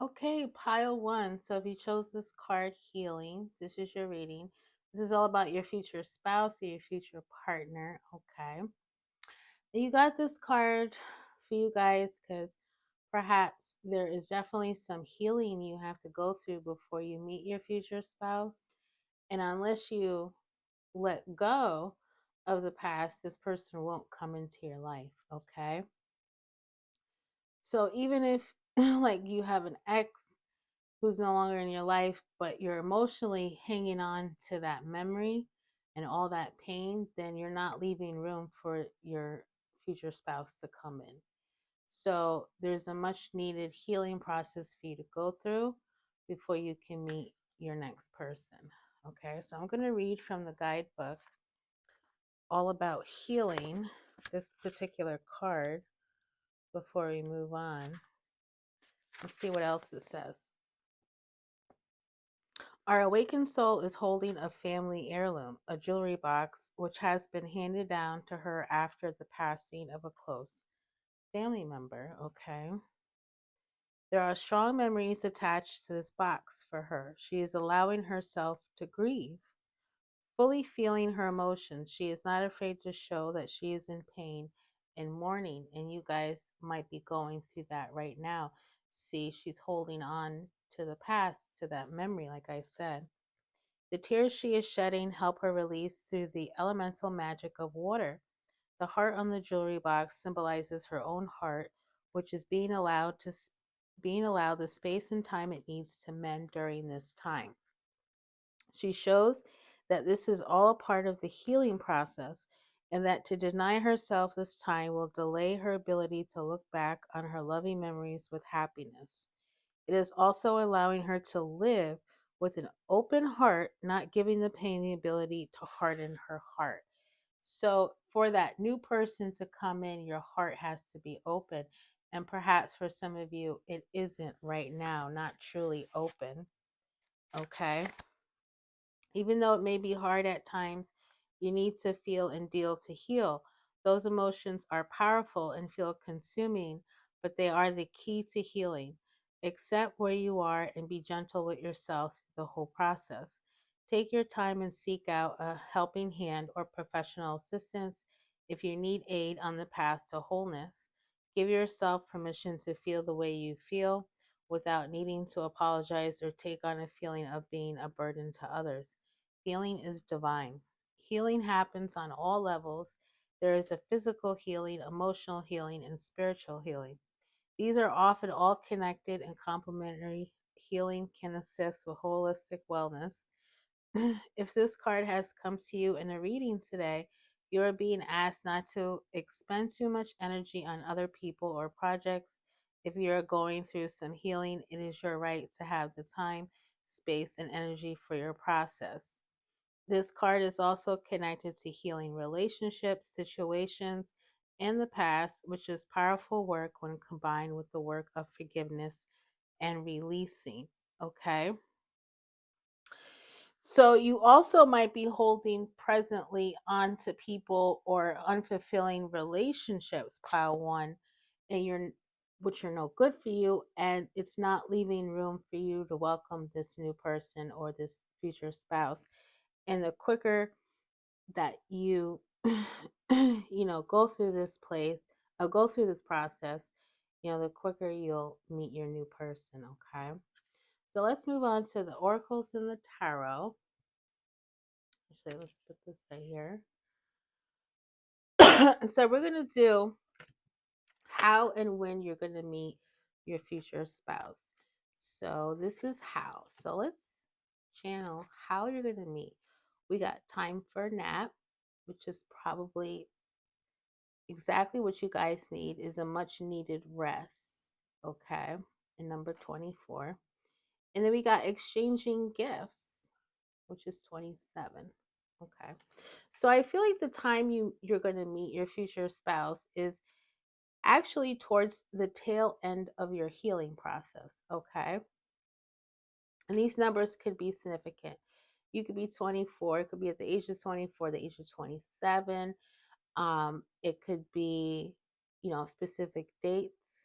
Okay, pile one. So if you chose this card, healing, this is your reading. This is all about your future spouse or your future partner. Okay. And you got this card for you guys because perhaps there is definitely some healing you have to go through before you meet your future spouse. And unless you let go of the past, this person won't come into your life. Okay. So even if like you have an ex who's no longer in your life, but you're emotionally hanging on to that memory and all that pain, then you're not leaving room for your future spouse to come in. So there's a much needed healing process for you to go through before you can meet your next person. Okay, so I'm going to read from the guidebook all about healing this particular card before we move on. Let's see what else it says. Our awakened soul is holding a family heirloom, a jewelry box, which has been handed down to her after the passing of a close family member. Okay. There are strong memories attached to this box for her. She is allowing herself to grieve, fully feeling her emotions. She is not afraid to show that she is in pain and mourning. And you guys might be going through that right now. See, she's holding on to the past, to that memory, like I said. The tears she is shedding help her release through the elemental magic of water. The heart on the jewelry box symbolizes her own heart, which is being allowed the space and time it needs to mend during this time. She shows that this is all a part of the healing process and that to deny herself this time will delay her ability to look back on her loving memories with happiness. It is also allowing her to live with an open heart, not giving the pain the ability to harden her heart. So, for that new person to come in, your heart has to be open. And perhaps for some of you, it isn't right now, not truly open. Okay. Even though it may be hard at times, you need to feel and deal to heal. Those emotions are powerful and feel consuming, but they are the key to healing. Accept where you are and be gentle with yourself through the whole process. Take your time and seek out a helping hand or professional assistance if you need aid on the path to wholeness. Give yourself permission to feel the way you feel without needing to apologize or take on a feeling of being a burden to others. Healing is divine. Healing happens on all levels. There is a physical healing, emotional healing, and spiritual healing. These are often all connected, and complementary healing can assist with holistic wellness. If this card has come to you in a reading today, you are being asked not to expend too much energy on other people or projects. If you are going through some healing, it is your right to have the time, space, and energy for your process. This card is also connected to healing relationships, situations, and the past, which is powerful work when combined with the work of forgiveness and releasing. Okay. So you also might be holding presently onto people or unfulfilling relationships, pile one, and you're which are no good for you, and it's not leaving room for you to welcome this new person or this future spouse. And the quicker that you go through this place go through this process, the quicker you'll meet your new person. Okay, so let's move on to the oracles and the tarot. Actually, let's put this right here. So we're going to do how and when you're going to meet your future spouse. So this is how. So let's channel how you're going to meet. We got time for a nap, which is probably exactly what you guys need is a much needed rest. Okay. And number 24. And then we got exchanging gifts, which is 27. Okay. So I feel like the time you're going to meet your future spouse is actually towards the tail end of your healing process. Okay. And these numbers could be significant. You could be 24. It could be at the age of 24, the age of 27. It could be, specific dates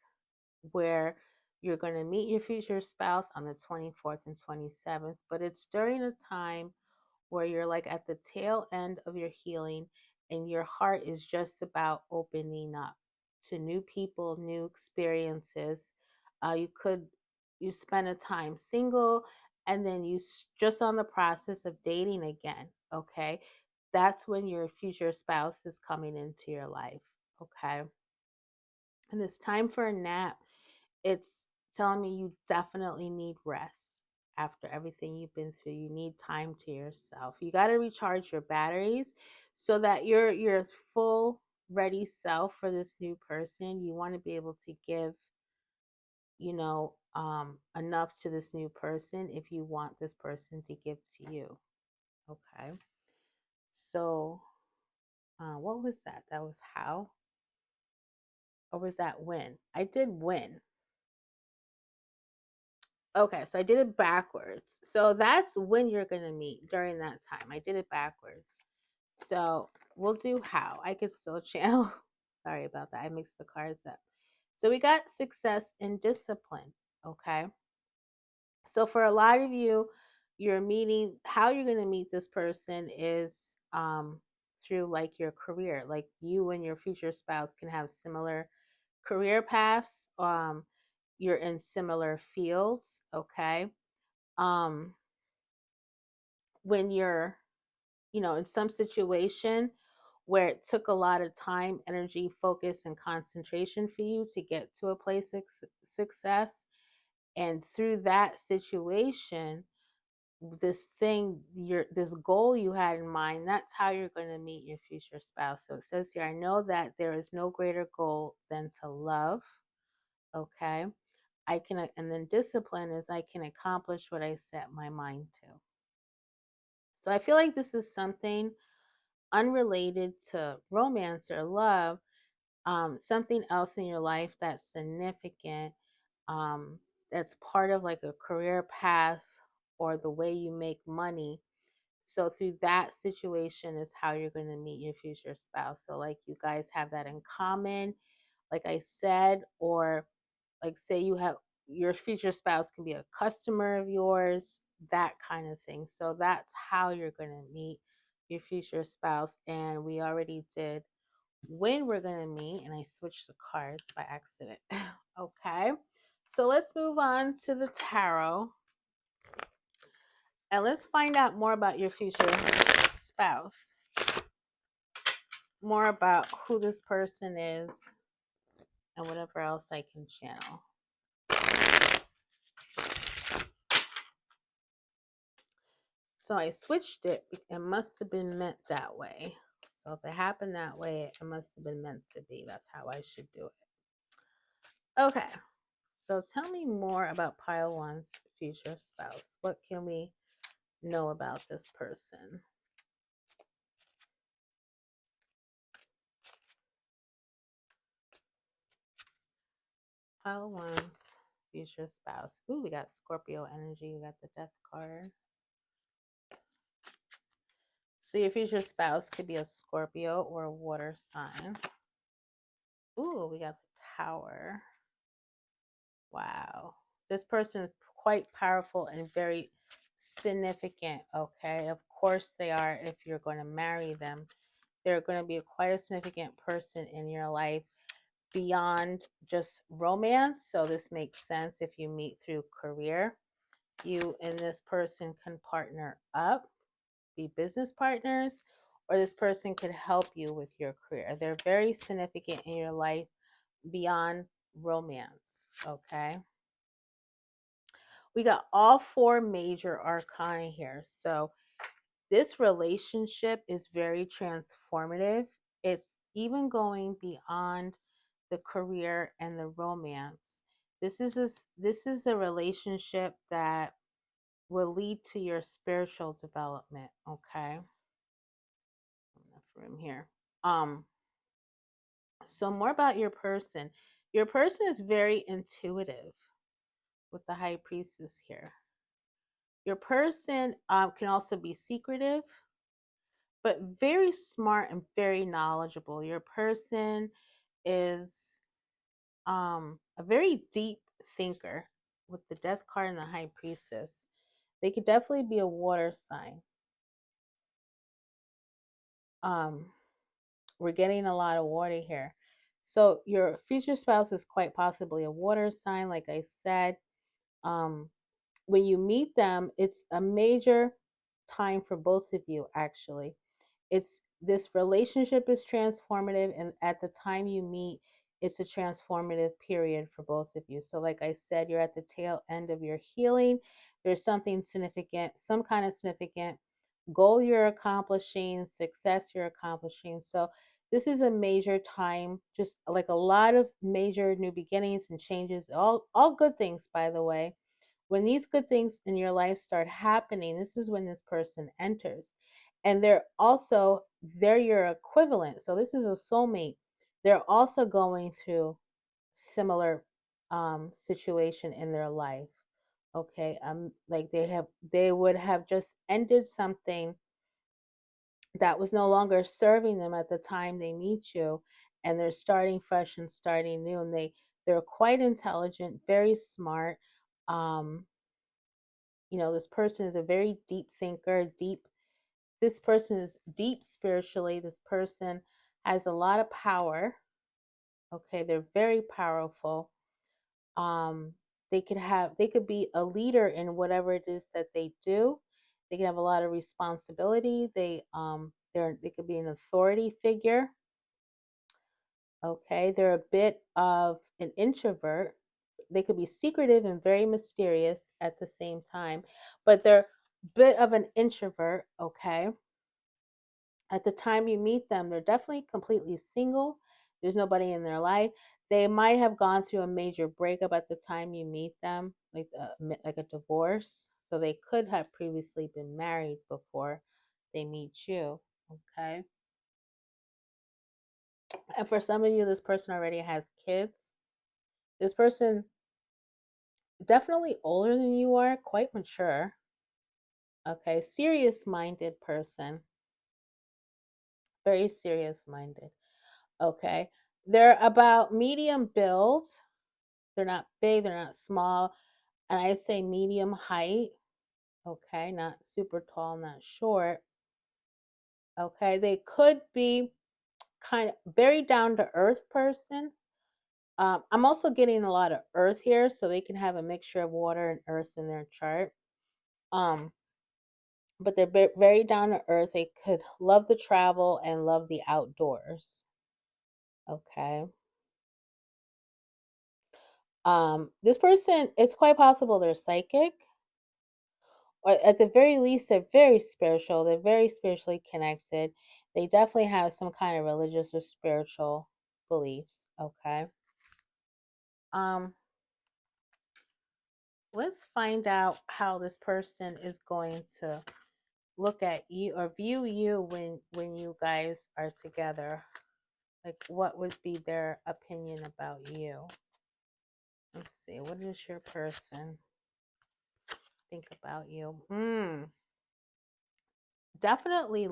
where You're going to meet your future spouse on the 24th and 27th, but it's during a time where you're like at the tail end of your healing and your heart is just about opening up to new people, new experiences. You could you spend a time single and then just on the process of dating again, okay? That's when your future spouse is coming into your life, okay? And it's time for a nap. It's telling me you definitely need rest after everything you've been through. You need time to yourself. You got to recharge your batteries so that you're your full ready self for this new person. You want to be able to give, enough to this new person if you want this person to give to you. Okay. So, what was that? That was how? Or was that when? I did when. Okay, so I did it backwards. So that's when you're going to meet during that time. I did it backwards. So we'll do how. I could still channel. Sorry about that. I mixed the cards up. So we got success and discipline. Okay. So for a lot of you, you're meeting, how you're going to meet this person is through like your career. Like you and your future spouse can have similar career paths. You're in similar fields. Okay. um when you're in some situation where it took a lot of time, energy, focus, and concentration for you to get to a place of success, and through that situation, this goal you had in mind, that's how you're going to meet your future spouse. So it says here, I know that there is no greater goal than to love. Okay. And then discipline is I can accomplish what I set my mind to. So I feel like this is something unrelated to romance or love, something else in your life that's significant, um, that's part of like a career path or the way you make money. So through that situation is how you're going to meet your future spouse. So like you guys have that in common, like I said, or like say you have your future spouse can be a customer of yours, that kind of thing. So that's how you're going to meet your future spouse. And we already did when we're going to meet, and I switched the cards by accident. Okay, so let's move on to the tarot and let's find out more about your future spouse, more about who this person is, and whatever else I can channel. So I switched it. It must have been meant that way. So if it happened that way, it must have been meant to be. That's how I should do it. Okay. So tell me more about pile one's future spouse. What can we know about this person? Pile one's future spouse. Ooh, we got Scorpio energy. We got the death card. So your future spouse could be a Scorpio or a water sign. Ooh, we got the Tower. Wow. This person is quite powerful and very significant, okay? Of course they are if you're going to marry them. They're going to be quite a significant person in your life beyond just romance. So this makes sense if you meet through career. You and this person can partner up, be business partners, or this person could help you with your career. They're very significant in your life beyond romance, okay? We got all four major arcana here. So this relationship is very transformative. It's even going beyond the career and the romance. This is a relationship that will lead to your spiritual development. Okay, enough room here. So more about your person. Your person is very intuitive with the High Priestess here. Your person can also be secretive, but very smart and very knowledgeable. Your person is a very deep thinker with the death card and the high priestess. They could definitely be a water sign. Um, we're getting a lot of water here. So your future spouse is quite possibly a water sign, like I said. Um, when you meet them, it's a major time for both of you, actually. It's this relationship is transformative, and at the time you meet, it's a transformative period for both of you. So, like I said, you're at the tail end of your healing. There's something significant, some kind of significant goal you're accomplishing, success you're accomplishing. So, this is a major time, just like a lot of major new beginnings and changes, all good things, by the way. When these good things in your life start happening, this is when this person enters. And they're your equivalent. So this is a soulmate. They're also going through similar situation in their life. Okay. Like they would have just ended something that was no longer serving them at the time they meet you, and they're starting fresh and starting new, and they're quite intelligent, very smart. um this person is a very deep thinker, deep this person is deep spiritually. This person has a lot of power. Okay, they're very powerful. um they could be a leader in whatever it is that they do. They can have a lot of responsibility. They could be an authority figure. Okay, they're a bit of an introvert. They could be secretive and very mysterious at the same time, but they're a bit of an introvert. Okay, at the time you meet them, they're definitely completely single. There's nobody in their life. They might have gone through a major breakup at the time you meet them, like a divorce. So they could have previously been married before they meet you. Okay. And for some of you, this person already has kids. This person definitely older than you are, quite mature. Okay. Serious minded person. Very serious minded. Okay. They're about medium build. They're not big, they're not small. And I say medium height. Okay. Not super tall, not short. Okay. They could be kind of very down to earth person. I'm also getting a lot of earth here, so they can have a mixture of water and earth in their chart. Um, but they're very down to earth. They could love the travel and love the outdoors. Okay. This person, it's quite possible they're psychic, or at the very least, they're very spiritual. They're very spiritually connected. They definitely have some kind of religious or spiritual beliefs. Okay. Um, let's find out how this person is going to look at you or view you when you guys are together. Like, what would be their opinion about you? Let's see. What does your person think about you? Definitely,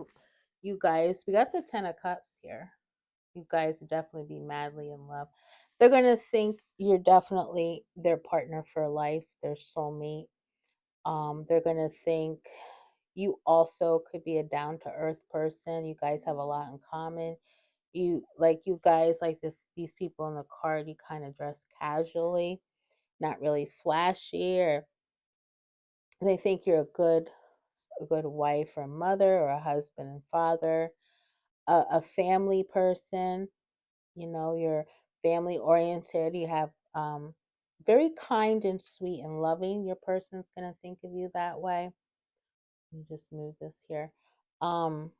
you guys. We got the Ten of Cups here. You guys would definitely be madly in love. They're gonna think you're definitely their partner for life, their soulmate. They're gonna think you also could be a down to earth person. You guys have a lot in common. You guys like these people in the card, you kind of dress casually, not really flashy, or they think you're a good wife or mother or a husband and father, a family person. You're family oriented. You have very kind and sweet and loving. Your person's going to think of you that way. Let me just move this here. Um,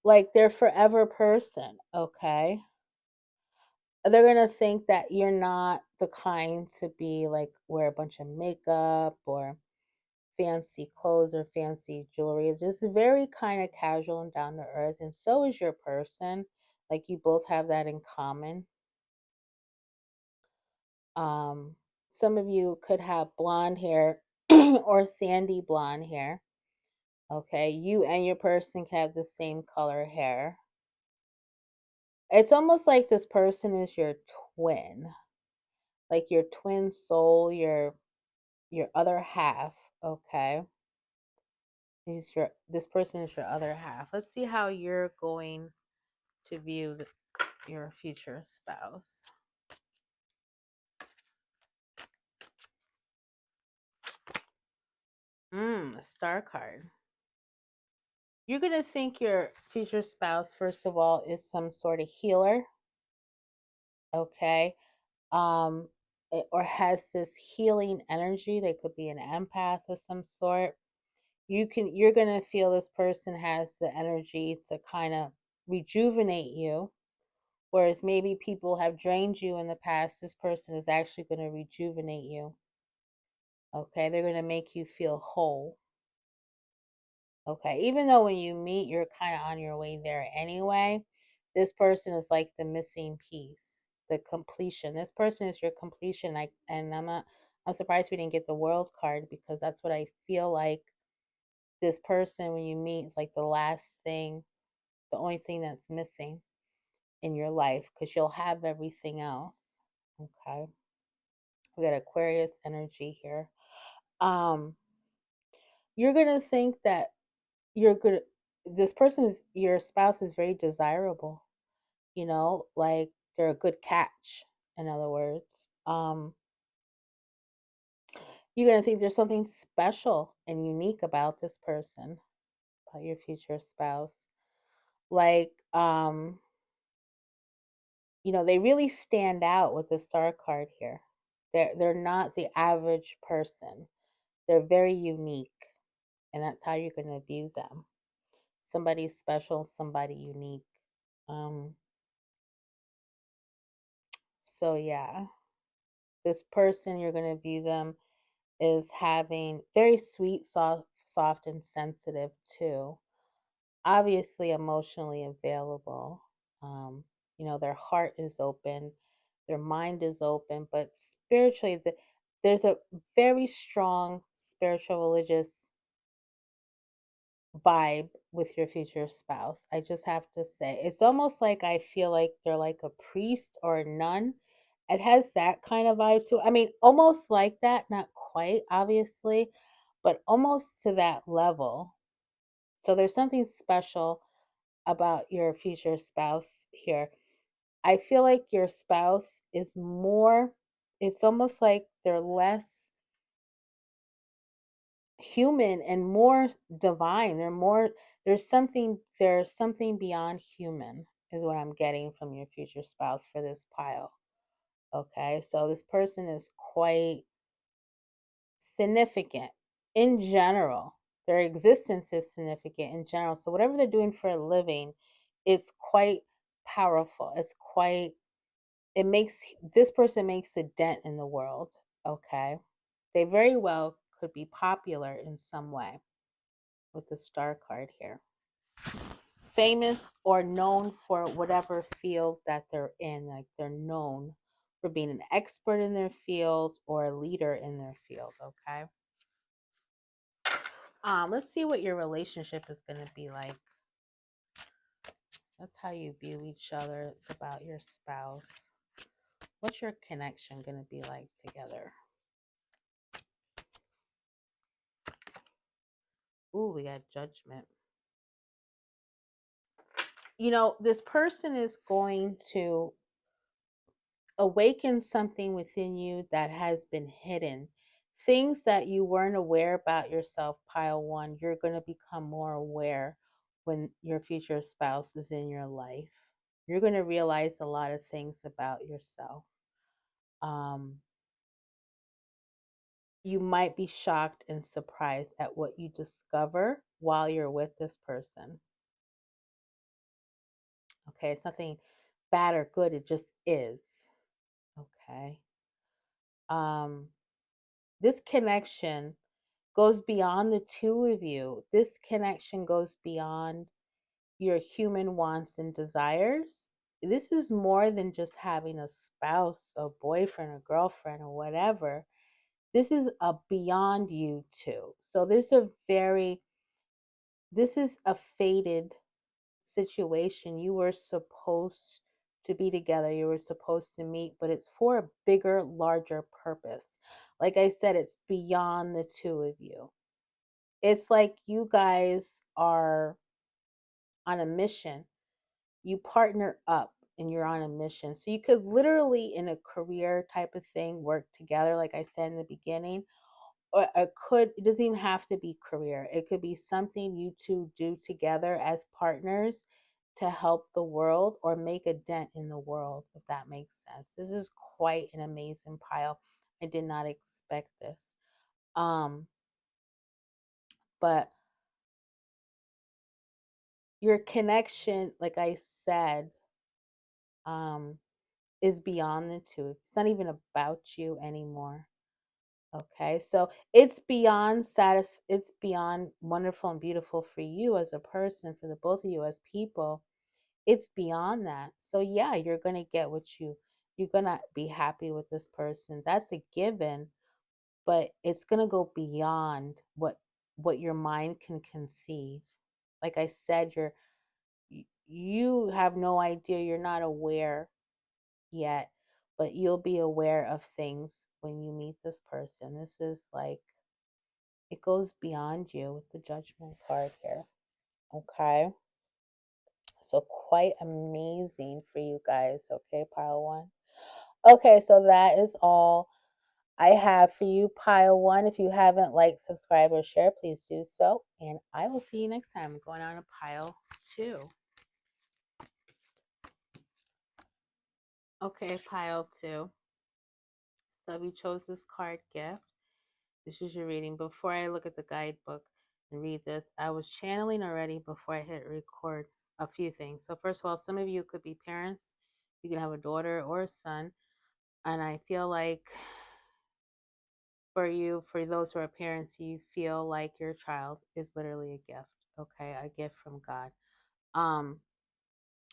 like they're forever person, okay? They're going to think that you're not the kind to be like wear a bunch of makeup or fancy clothes or fancy jewelry. It's just very kind of casual and down to earth. And so is your person. Like you both have that in common. Um, some of you could have blonde hair or sandy blonde hair. Okay, you and your person can have the same color hair. It's almost like this person is your twin. like your twin soul, your other half, okay? This person is your other half. Let's see how you're going to view your future spouse. A star card. You're going to think your future spouse, first of all, is some sort of healer, okay? Or has this healing energy. They could be an empath of some sort. You're going to feel this person has the energy to kind of rejuvenate you, whereas maybe people have drained you in the past. This person is actually going to rejuvenate you, okay? They're going to make you feel whole. Okay, even though when you meet, you're kind of on your way there anyway, this person is like the missing piece, the completion. This person is your completion. And I'm surprised we didn't get the world card, because that's what I feel like this person, when you meet, is like the last thing, the only thing that's missing in your life, because you'll have everything else. Okay, we got Aquarius energy here. Um, you're gonna think that you're good. This person is your spouse is very desirable. Like they're a good catch. In other words, you're gonna think there's something special and unique about this person, about your future spouse. Like, they really stand out with the star card here. They're not the average person. They're very unique, and that's how you're gonna view them. Somebody special, somebody unique. Um, so yeah, this person, you're going to view them as having very sweet, soft and sensitive too. Obviously emotionally available. Um, their heart is open, their mind is open, but spiritually, there's a very strong spiritual religious vibe with your future spouse. I just have to say, it's almost like I feel like they're like a priest or a nun. It has that kind of vibe too. I mean, almost like that, not quite, obviously, but almost to that level. So there's something special about your future spouse here. I feel like your spouse is more, it's almost like they're less human and more divine. There's something beyond human, is what I'm getting from your future spouse for this pile. Okay, so this person is quite significant in general. Their existence is significant in general. So whatever they're doing for a living is quite powerful. It makes this person makes a dent in the world. Okay, they very well could be popular in some way with the star card here. Famous or known for whatever field that they're in. Like they're known for being an expert in their field or a leader in their field. Okay. Let's see what your relationship is going to be like. That's how you view each other. It's about your spouse. What's your connection going to be like together? Ooh, we got Judgment. This person is going to awaken something within you that has been hidden. Things that you weren't aware about yourself, pile one, you're going to become more aware when your future spouse is in your life. You're going to realize a lot of things about yourself. Um, you might be shocked and surprised at what you discover while you're with this person. Okay, it's nothing bad or good, it just is. Okay. Um, this connection goes beyond the two of you. This connection goes beyond your human wants and desires. This is more than just having a spouse, a boyfriend, a girlfriend, or whatever. This is a beyond you two. So this is a fated situation. You were supposed to be together. You were supposed to meet, but it's for a bigger, larger purpose. Like I said, it's beyond the two of you. It's like you guys are on a mission. You partner up and you're on a mission. So you could literally, in a career type of thing, work together, like I said in the beginning. Or it doesn't even have to be career. It could be something you two do together as partners to help the world or make a dent in the world, if that makes sense. This is quite an amazing pile. I did not expect this. Um, but your connection, like I said, um, is beyond the two. It's not even about you anymore. Okay, so it's beyond wonderful and beautiful for you as a person, for the both of you as people. It's beyond that. So yeah, you're gonna get you're gonna be happy with this person. That's a given, but it's gonna go beyond what your mind can conceive. Like I said, you have no idea, you're not aware yet, but you'll be aware of things when you meet this person. This is like it goes beyond you with the judgment card here. Okay. So quite amazing for you guys. Okay, pile one. Okay, so that is all I have for you, pile one. If you haven't liked, subscribe, or share, please do so. And I will see you next time. I'm going on to pile two. Okay, pile two. So if you chose this card gift, this is your reading. Before I look at the guidebook and read this, I was channeling already before I hit record a few things. So first of all, some of you could be parents. You can have a daughter or a son. And I feel like for those who are parents, you feel like your child is literally a gift. Okay, a gift from God. Um,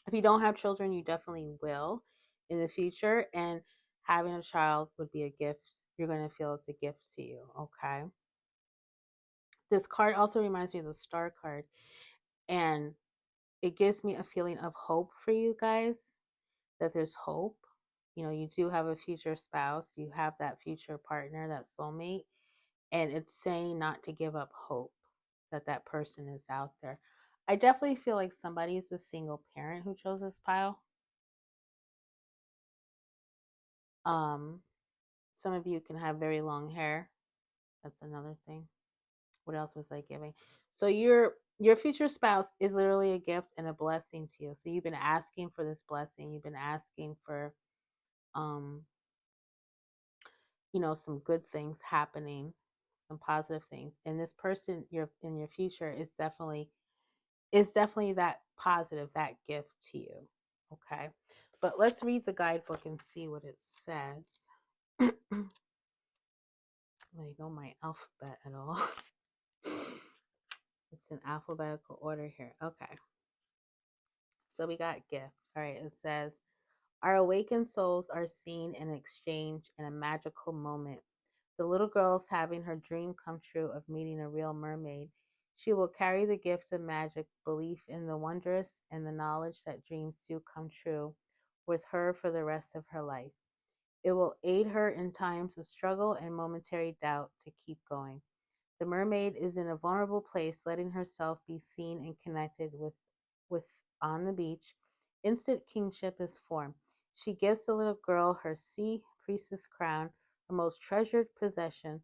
if you don't have children, you definitely will in the future. And having a child would be a gift. You're going to feel it's a gift to you. Okay. This card also reminds me of the star card, and it gives me a feeling of hope for you guys, that there's hope. You know, you do have a future spouse, you have that future partner, that soulmate, and it's saying not to give up hope, that that person is out there. I definitely feel like somebody is a single parent who chose this pile. Um, some of you can have very long hair. That's another thing. What else was I giving? So your future spouse is literally a gift and a blessing to you. So you've been asking for this blessing. You've been asking for um, some good things happening, some positive things. And this person you're in your future is definitely that positive, that gift to you. Okay. But let's read the guidebook and see what it says. I know my alphabet at all. It's in alphabetical order here. Okay. So we got gift. All right. It says, our awakened souls are seen in exchange in a magical moment. The little girl's having her dream come true of meeting a real mermaid. She will carry the gift of magic, belief in the wondrous, and the knowledge that dreams do come true with her for the rest of her life. It will aid her in times of struggle and momentary doubt to keep going. The mermaid is in a vulnerable place, letting herself be seen and connected with on the beach. Instant kingship is formed. She gives the little girl her sea priestess crown, her most treasured possession.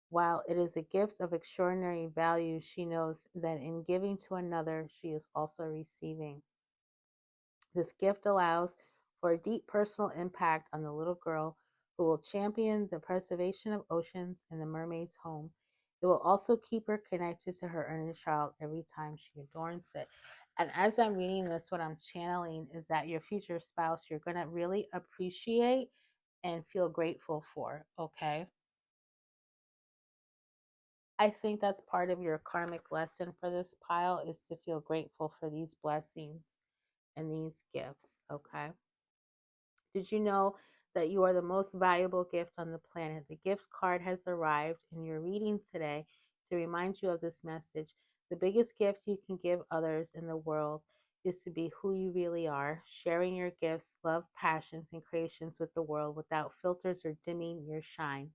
While it is a gift of extraordinary value, she knows that in giving to another, she is also receiving. This gift allows for a deep personal impact on the little girl, who will champion the preservation of oceans and the mermaid's home. It will also keep her connected to her inner child every time she adorns it. And as I'm reading this, what I'm channeling is that your future spouse, you're going to really appreciate and feel grateful for. Okay. I think that's part of your karmic lesson for this pile, is to feel grateful for these blessings and these gifts. Okay. Did you know that you are the most valuable gift on the planet? The gift card has arrived in your reading today to remind you of this message. The biggest gift you can give others in the world is to be who you really are, sharing your gifts, love, passions, and creations with the world without filters or dimming your shine.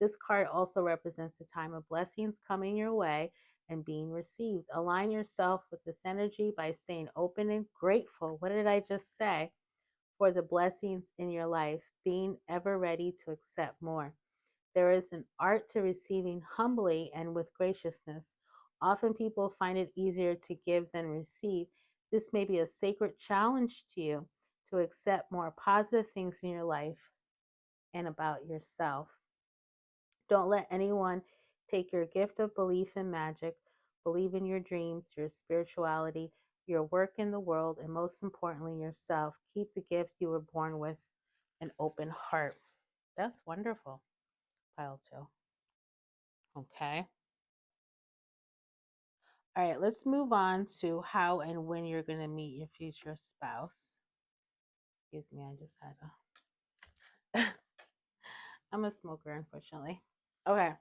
This card also represents a time of blessings coming your way and being received. Align yourself with this energy by staying open and grateful. What did I just say? For the blessings in your life, being ever ready to accept more. There is an art to receiving humbly and with graciousness. Often people find it easier to give than receive. This may be a sacred challenge to you to accept more positive things in your life and about yourself. Don't let anyone take your gift of belief in magic. Believe in your dreams, your spirituality, your work in the world, and most importantly, yourself. Keep the gift you were born with an open heart. That's wonderful. Pile two. Okay. All right, let's move on to how and when you're going to meet your future spouse. Excuse me, I just had a. I'm a smoker, unfortunately. Okay,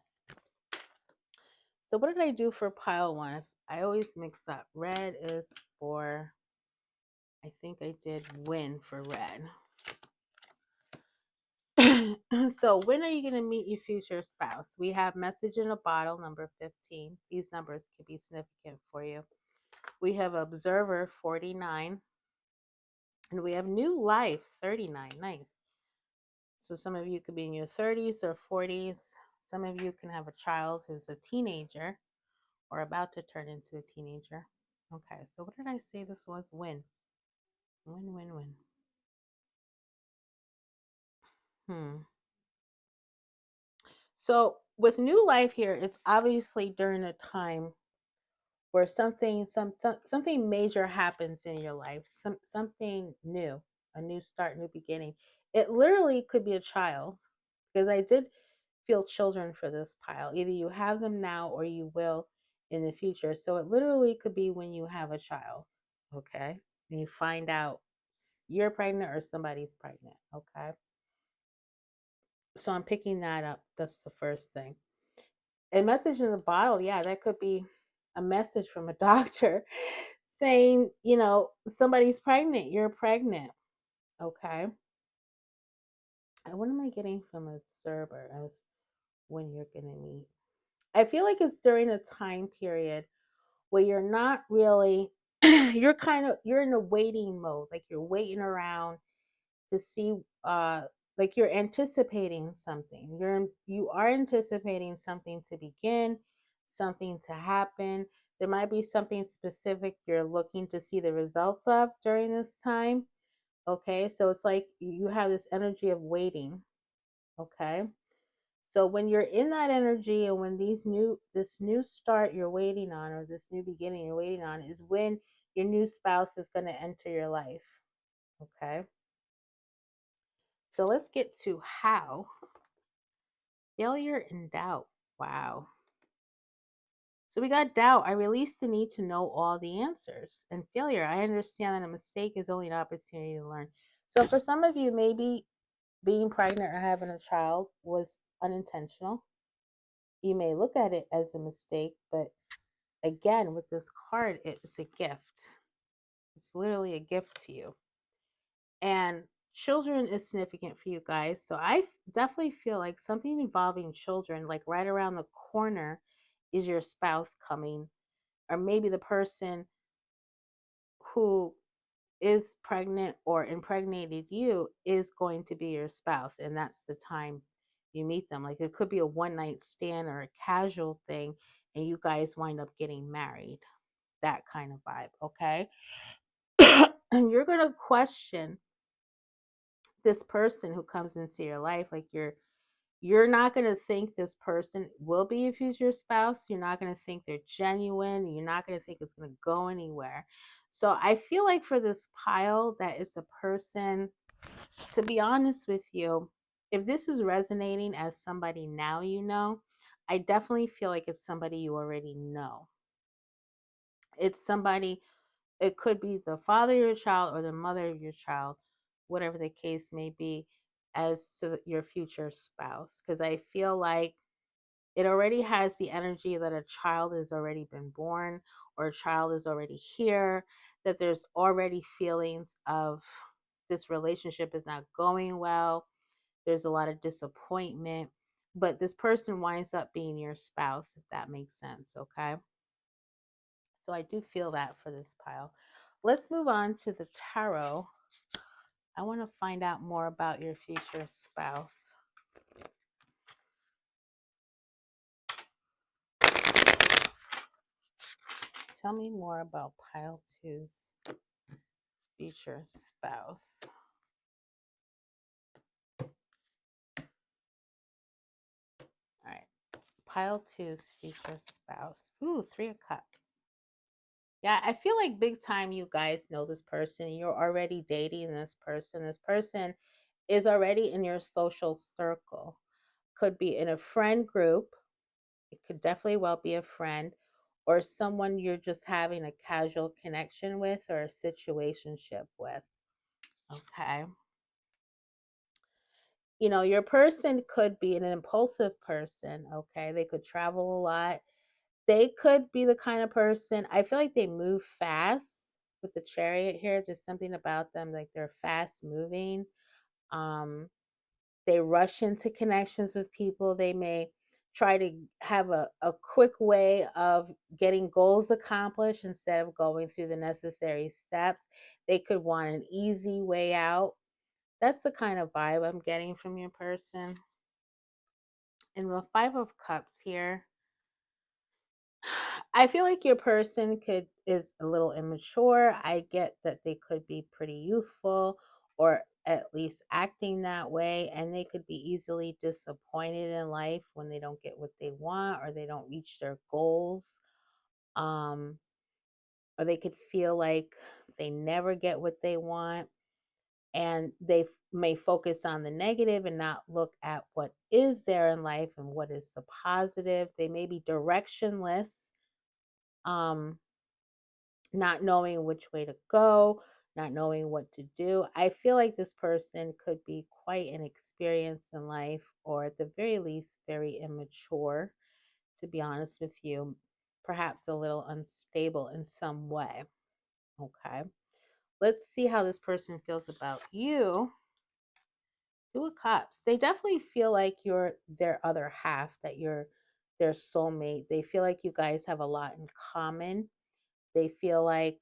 so what did I do for pile one? I always mix up. Red is for, I think I did win for red. So when are you going to meet your future spouse? We have message in a bottle, number 15. These numbers could be significant for you. We have observer, 49. And we have new life, 39. Nice. So some of you could be in your 30s or 40s. Some of you can have a child who's a teenager or about to turn into a teenager. Okay, so what did I say this was? Win. Win, win, win. So with new life here, it's obviously during a time where something major happens in your life, something new, a new start, new beginning. It literally could be a child, because I did feel children for this pile. Either you have them now or you will in the future. So it literally could be when you have a child, okay? And you find out you're pregnant or somebody's pregnant, okay? So I'm picking that up. That's the first thing. A message in the bottle, yeah, that could be a message from a doctor saying, somebody's pregnant, you're pregnant, okay? And what am I getting from a server as when you're going to meet? I feel like it's during a time period where you're not really, you're in a waiting mode, like you're waiting around to see, like you're anticipating something. You are anticipating something to begin, something to happen. There might be something specific you're looking to see the results of during this time. Okay, so it's like you have this energy of waiting. Okay, so when you're in that energy and when this new start you're waiting on, or this new beginning you're waiting on, is when your new spouse is going to enter your life. Okay, so let's get to how. Failure and doubt. Wow. So we got doubt. I release the need to know all the answers. And failure, I understand that a mistake is only an opportunity to learn. So for some of you, maybe being pregnant or having a child was unintentional. You may look at it as a mistake, but again, with this card, it's a gift. It's literally a gift to you. And children is significant for you guys. So I definitely feel like something involving children, like right around the corner, is your spouse coming, or maybe the person who is pregnant or impregnated you is going to be your spouse, and that's the time you meet them. Like it could be a one night stand or a casual thing, and you guys wind up getting married. That kind of vibe, okay? And you're going to question this person who comes into your life. Like you're not going to think this person will be your future spouse. You're not going to think they're genuine. You're not going to think it's going to go anywhere. So I feel like for this pile that it's a person, to be honest with you, if this is resonating as somebody now I definitely feel like it's somebody you already know. It's somebody, it could be the father of your child or the mother of your child, whatever the case may be, as to your future spouse. Because I feel like it already has the energy that a child has already been born or a child is already here. that there's already feelings of this relationship is not going well. There's a lot of disappointment, but this person winds up being your spouse, if that makes sense. Okay. So I do feel that for this pile. Let's move on to the tarot. I want to find out more about your future spouse. Tell me more about pile two's future spouse. All right. Pile two's future spouse. Ooh, Three of Cups. Yeah, I feel like big time you guys know this person. You're already dating this person. This person is already in your social circle. Could be in a friend group. It could definitely well be a friend or someone you're just having a casual connection with or a situationship with. Okay. You know, your person could be an impulsive person. Okay. They could travel a lot. They could be the kind of person, I feel like they move fast with the Chariot here. There's something about them, like they're fast moving. Um, they rush into connections with people. They may try to have a quick way of getting goals accomplished instead of going through the necessary steps. They could want an easy way out. That's the kind of vibe I'm getting from your person. And the Five of Cups here, I feel like your person could is a little immature. I get that they could be pretty youthful or at least acting that way, and they could be easily disappointed in life when they don't get what they want or they don't reach their goals. Um or they could feel like they never get what they want, and they may focus on the negative and not look at what is there in life and what is the positive. They may be directionless, um not knowing which way to go, not knowing what to do. I feel like this person could be quite inexperienced in life, or at the very least, very immature, to be honest with you, perhaps a little unstable in some way. Okay. Let's see how this person feels about you. Two of Cups. They definitely feel like you're their other half, that you're their soulmate. They feel like you guys have a lot in common. They feel like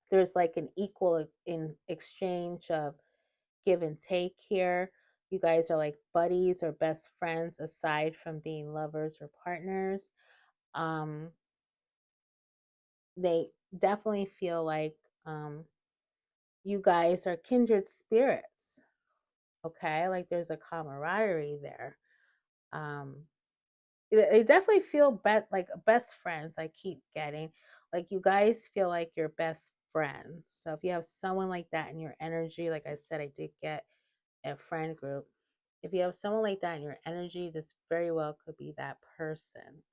there's like an equal in exchange of give and take here. You guys are like buddies or best friends aside from being lovers or partners. Um, they definitely feel like you guys are kindred spirits. Okay, like there's a camaraderie there. Um, they definitely feel like best friends. I keep getting like you guys feel like you're best friends. So if you have someone like that in your energy, like I said, I did get a friend group. If you have someone like that in your energy, this very well could be that person.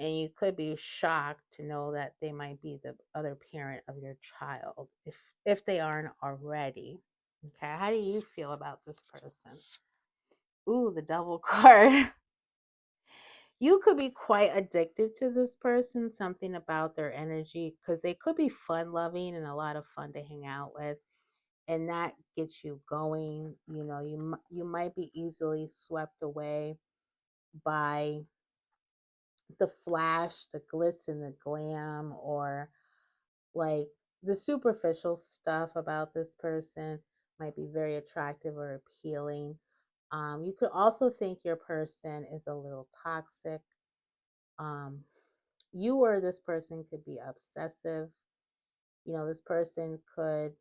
And you could be shocked to know that they might be the other parent of your child if they aren't already. Okay, how do you feel about this person? Ooh, the Devil card. You could be quite addicted to this person, something about their energy, because they could be fun loving and a lot of fun to hang out with, and that gets you going. You know, you might be easily swept away by the flash, the glitz and the glam, or like the superficial stuff about this person might be very attractive or appealing. You could also think your person is a little toxic. um, you or this person could be obsessive. You know, this person could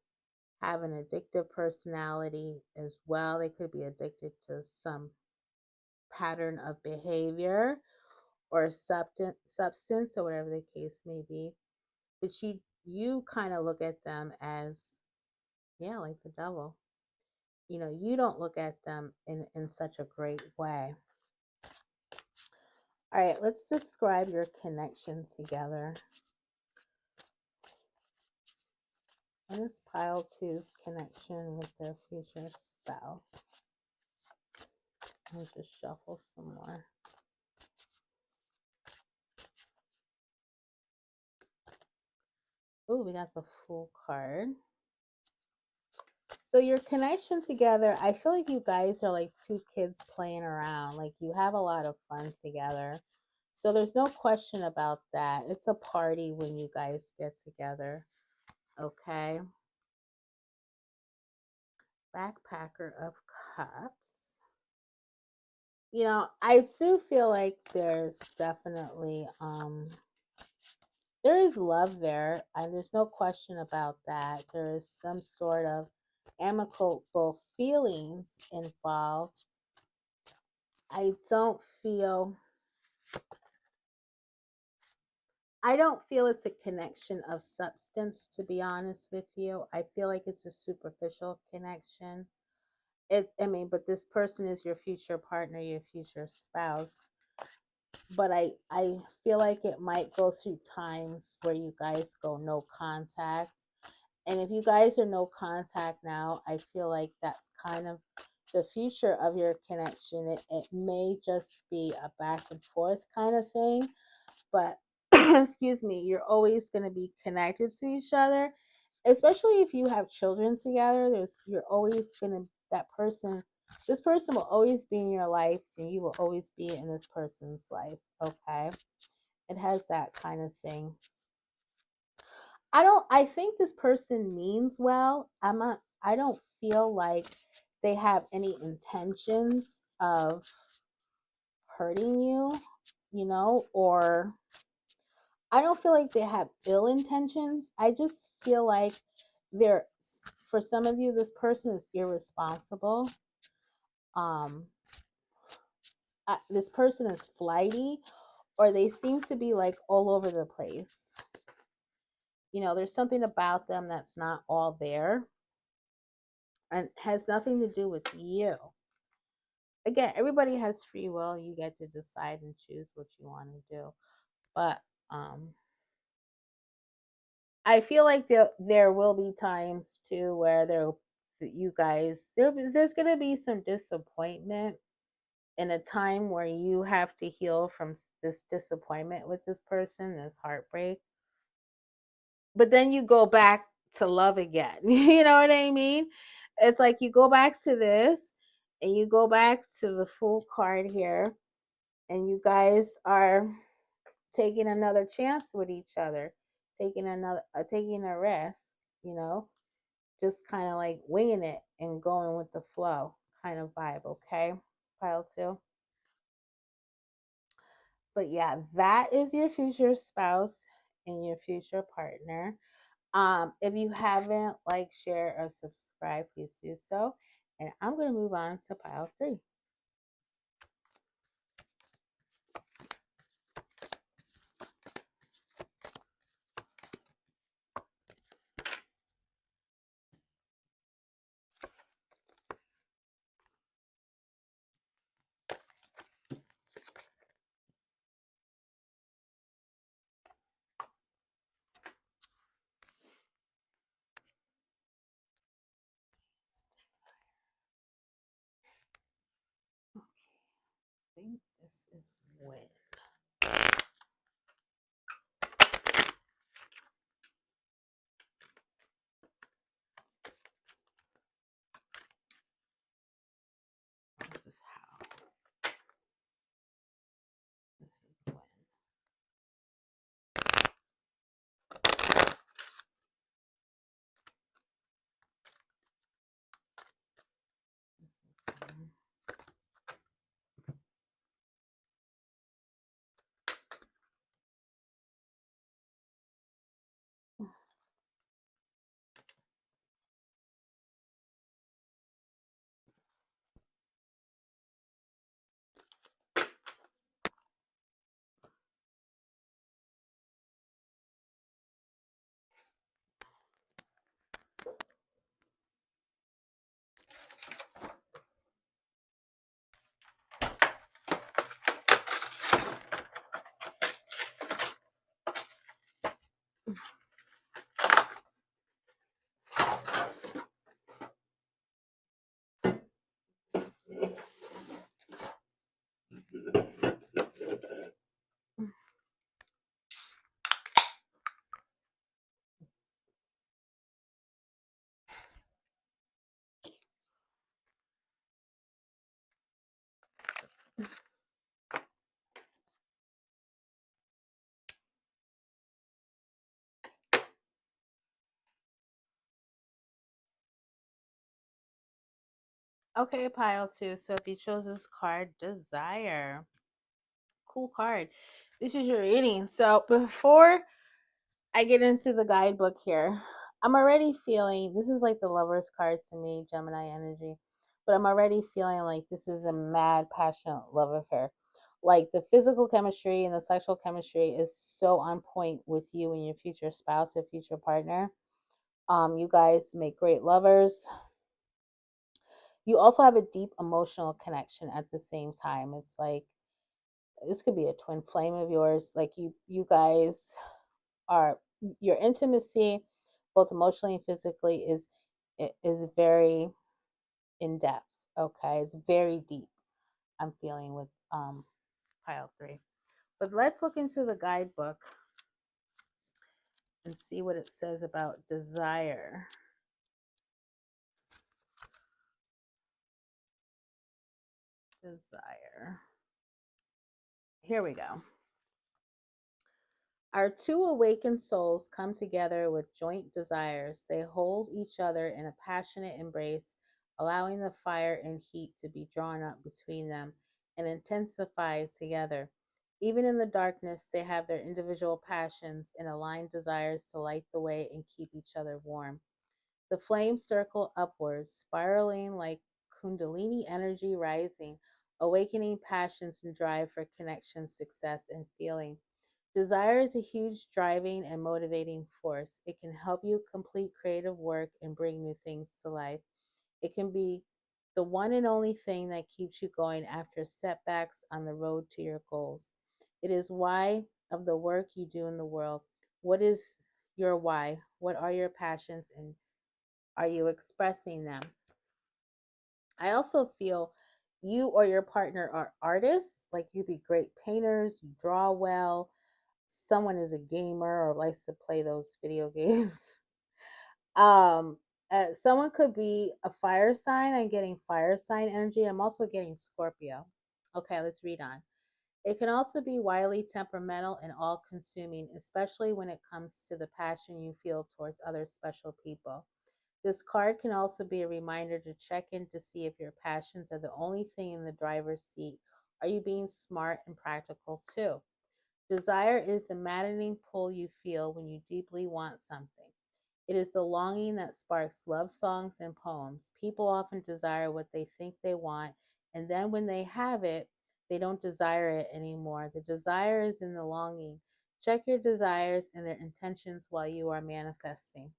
have an addictive personality as well. They could be addicted to some pattern of behavior or substance or whatever the case may be. But you kind of look at them as, yeah, like the devil. You know, you don't look at them in such a great way. All right, let's describe your connection together. What is pile two's connection with their future spouse? I'll just shuffle some more. Oh, we got the Fool card. So your connection together, I feel like you guys are like two kids playing around. Like you have a lot of fun together. So there's no question about that. It's a party when you guys get together. Okay. Backpacker of Cups. I do feel like there's definitely there is love there, and there's no question about that. There is some sort of amicable feelings involved. I don't feel I don't feel it's a connection of substance, to be honest with you. I feel like it's a superficial connection. But this person is your future partner, your future spouse. But I feel like it might go through times where you guys go no contact. And if you guys are no contact now, I feel like that's kind of the future of your connection. It may just be a back and forth kind of thing, but excuse me, you're always going to be connected to each other, especially if you have children together. You're always going to, this person will always be in your life, and you will always be in this person's life. Okay. It has that kind of thing. I think this person means well. I don't feel like they have any intentions of hurting you, or I don't feel like they have ill intentions. I just feel like they're for some of you, this person is irresponsible. Um, this person is flighty, or they seem to be like all over the place. There's something about them that's not all there, and has nothing to do with you. Again, everybody has free will. You get to decide and choose what you want to do. But I feel like there will be times too where there's going to be some disappointment in a time where you have to heal from this disappointment with this person, this heartbreak. But then you go back to love again. You know what I mean? It's like you go back to this, and you go back to the Fool card here, and you guys are taking another chance with each other, taking a risk, you know, just kind of like winging it and going with the flow kind of vibe. Okay, pile two. But yeah, that is your future spouse and your future partner. If you haven't like, share, or subscribe, please do so. And I'm gonna move on to pile three. Okay, I think this is when. This is how. This is when. This is when. Okay, pile two. So if you chose this card, Desire. Cool card. This is your reading. So before I get into the guidebook here, I'm already feeling this is like the lover's card to me, Gemini energy. But I'm already feeling like this is a mad, passionate love affair. Like the physical chemistry and the sexual chemistry is so on point with you and your future spouse or future partner. You guys make great lovers. You also have a deep emotional connection at the same time. It's like this could be a twin flame of yours. Like you guys are your intimacy, both emotionally and physically, is very in depth. Okay, it's very deep. I'm feeling with pile three. But let's look into the guidebook and see what it says about desire. Desire. Here we go. Our two awakened souls come together with joint desires. They hold each other in a passionate embrace, allowing the fire and heat to be drawn up between them and intensify together. Even in the darkness, they have their individual passions and aligned desires to light the way and keep each other warm. The flames circle upwards, spiraling like Kundalini energy rising, awakening passions and drive for connection, success, and feeling. Desire is a huge driving and motivating force. It can help you complete creative work and bring new things to life. It can be the one and only thing that keeps you going after setbacks on the road to your goals. It is why of the work you do in the world. What is your why? What are your passions and are you expressing them? I also feel you or your partner are artists, like you'd be great painters, you draw well, someone is a gamer or likes to play those video games. um Someone could be a fire sign. I'm getting fire sign energy. I'm also getting Scorpio. Okay, let's read on. It can also be wildly temperamental and all consuming, especially when it comes to the passion you feel towards other special people. This card can also be a reminder to check in to see if your passions are the only thing in the driver's seat. Are you being smart and practical too? Desire is the maddening pull you feel when you deeply want something. It is the longing that sparks love songs and poems. People often desire what they think they want, and then when they have it, they don't desire it anymore. The desire is in the longing. Check your desires and their intentions while you are manifesting.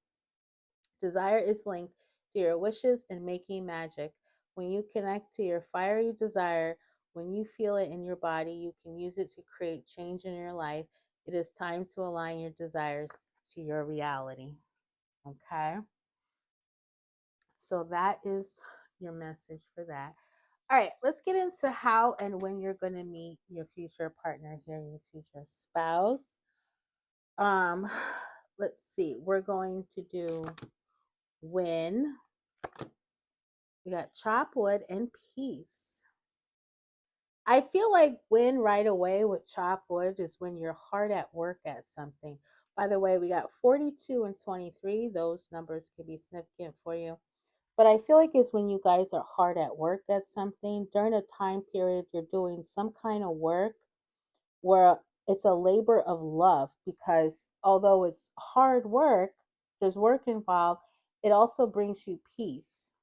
Desire is linked to your wishes and making magic. When you connect to your fiery desire, when you feel it in your body, you can use it to create change in your life. It is time to align your desires to your reality. Okay? So that is your message for that. All right, let's get into how and when you're going to meet your future partner here, your future spouse. Um, let's see. We're going to do when. We got chop wood and peace. I feel like win right away with chop wood is when you're hard at work at something. By the way, we got 42 and 23. Those numbers could be significant for you. But I feel like it's when you guys are hard at work at something during a time period you're doing some kind of work where it's a labor of love because although it's hard work, there's work involved, it also brings you peace.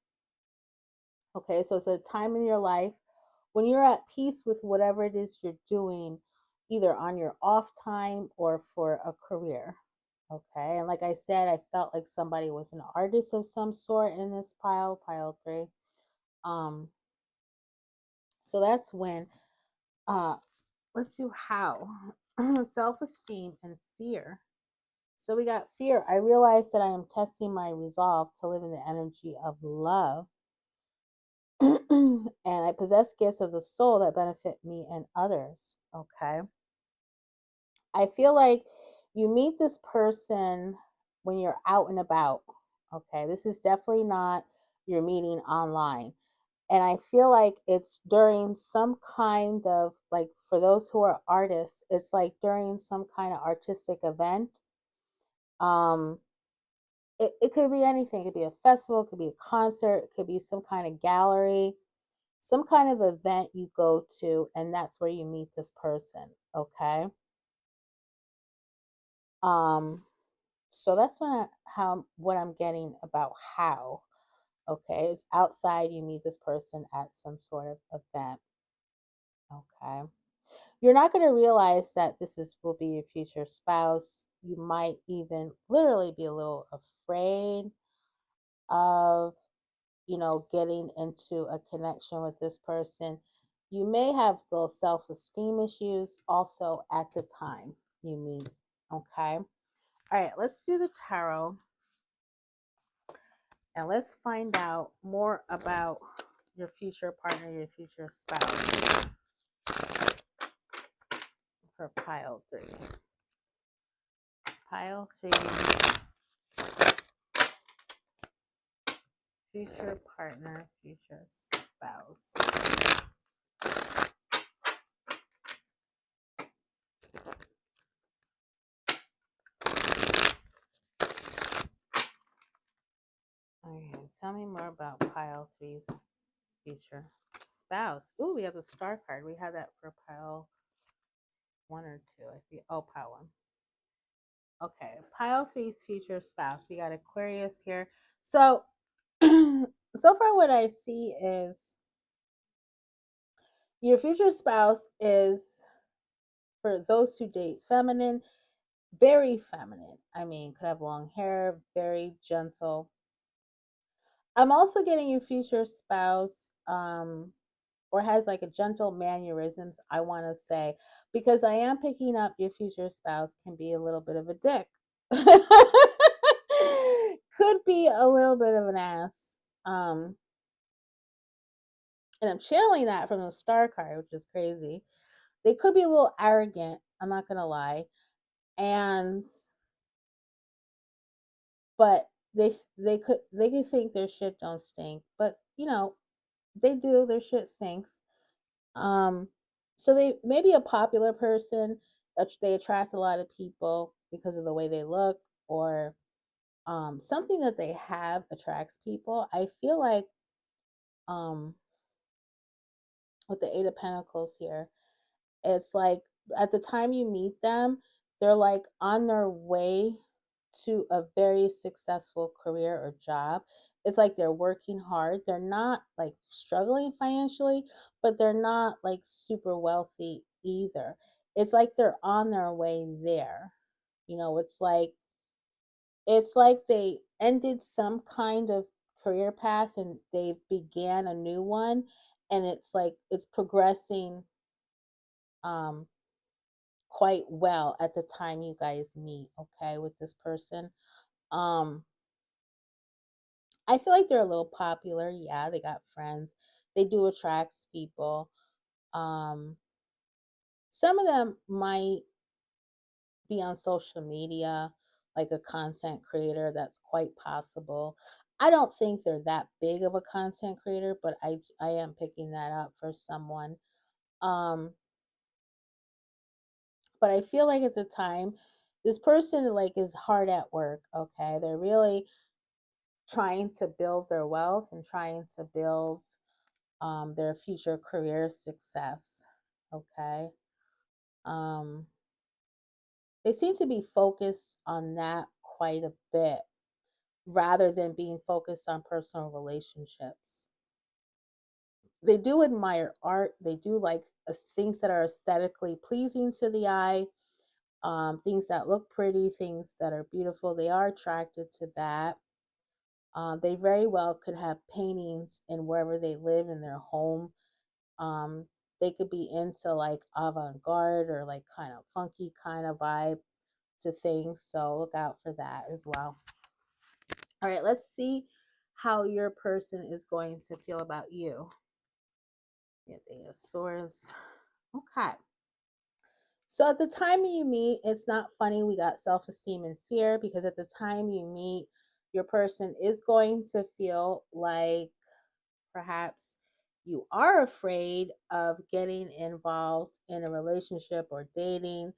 Okay, so it's a time in your life when you're at peace with whatever it is you're doing, either on your off time or for a career. Okay, and like I said, I felt like somebody was an artist of some sort in this pile three. Um, so that's when uh let's do how. Self-esteem and fear. So we got fear. I realized that I am testing my resolve to live in the energy of love. And I possess gifts of the soul that benefit me and others. Okay. I feel like you meet this person when you're out and about. Okay. This is definitely not your meeting online. And I feel like it's during some kind of, like, for those who are artists, it's like during some kind of artistic event. Um, it could be anything. It could be a festival, it could be a concert, it could be some kind of gallery, some kind of event you go to, and that's where you meet this person. Okay. Um, so that's what I'm getting about how. Okay, it's outside. You meet this person at some sort of event. Okay, you're not going to realize that this is will be your future spouse. You might even literally be a little afraid of, getting into a connection with this person. You may have those self-esteem issues also at the time you meet. Okay. All right, let's do the tarot and let's find out more about your future partner, your future spouse for pile 3. Pile 3, future partner, future spouse. Okay, tell me more about pile 3's future spouse. Ooh, we have the star card. We had that for pile 1 or 2. I think. Oh, pile 1. Okay, pile 3's future spouse. We got Aquarius here. So, so far, what I see is your future spouse is, for those who date, feminine, very feminine. I mean, could have long hair, very gentle. I'm also getting your future spouse, or has like a gentle mannerisms, I want to say, because I am picking up your future spouse can be a little bit of a dick. Could be a little bit of an ass. And I'm channeling that from the star card, which is crazy. They could be a little arrogant, I'm not gonna lie. And but they could think their shit don't stink. But they do, their shit stinks. Um, so they may be a popular person. They attract a lot of people because of the way they look, or something that they have attracts people. I feel like, um, with the Eight of Pentacles here, it's like at the time you meet them, they're like on their way to a very successful career or job. It's like they're working hard. They're not like struggling financially, but they're not like super wealthy either. It's like they're on their way there. It's like they ended some kind of career path and they began a new one, and it's like it's progressing um quite well at the time you guys meet, okay, with this person. Um, I feel like they're a little popular. Yeah, they got friends. They do attract people. Um, some of them might be on social media, like a content creator. That's quite possible. I don't think they're that big of a content creator, but I am picking that up for someone. Um, but I feel like at the time, this person like is hard at work. Okay, they're really trying to build their wealth and trying to build their future career success. Okay. Um, they seem to be focused on that quite a bit rather than being focused on personal relationships. They do admire art. They do like things that are aesthetically pleasing to the eye, things that look pretty, things that are beautiful. They are attracted to that. They very well could have paintings in wherever they live in their home. Um, they could be into like avant garde or like kind of funky kind of vibe to things. So look out for that as well. All right, let's see how your person is going to feel about you. Yeah, the Swords. Okay. So at the time you meet, it's not funny. We got self esteem and fear because at the time you meet, your person is going to feel like perhaps You are afraid of getting involved in a relationship or dating.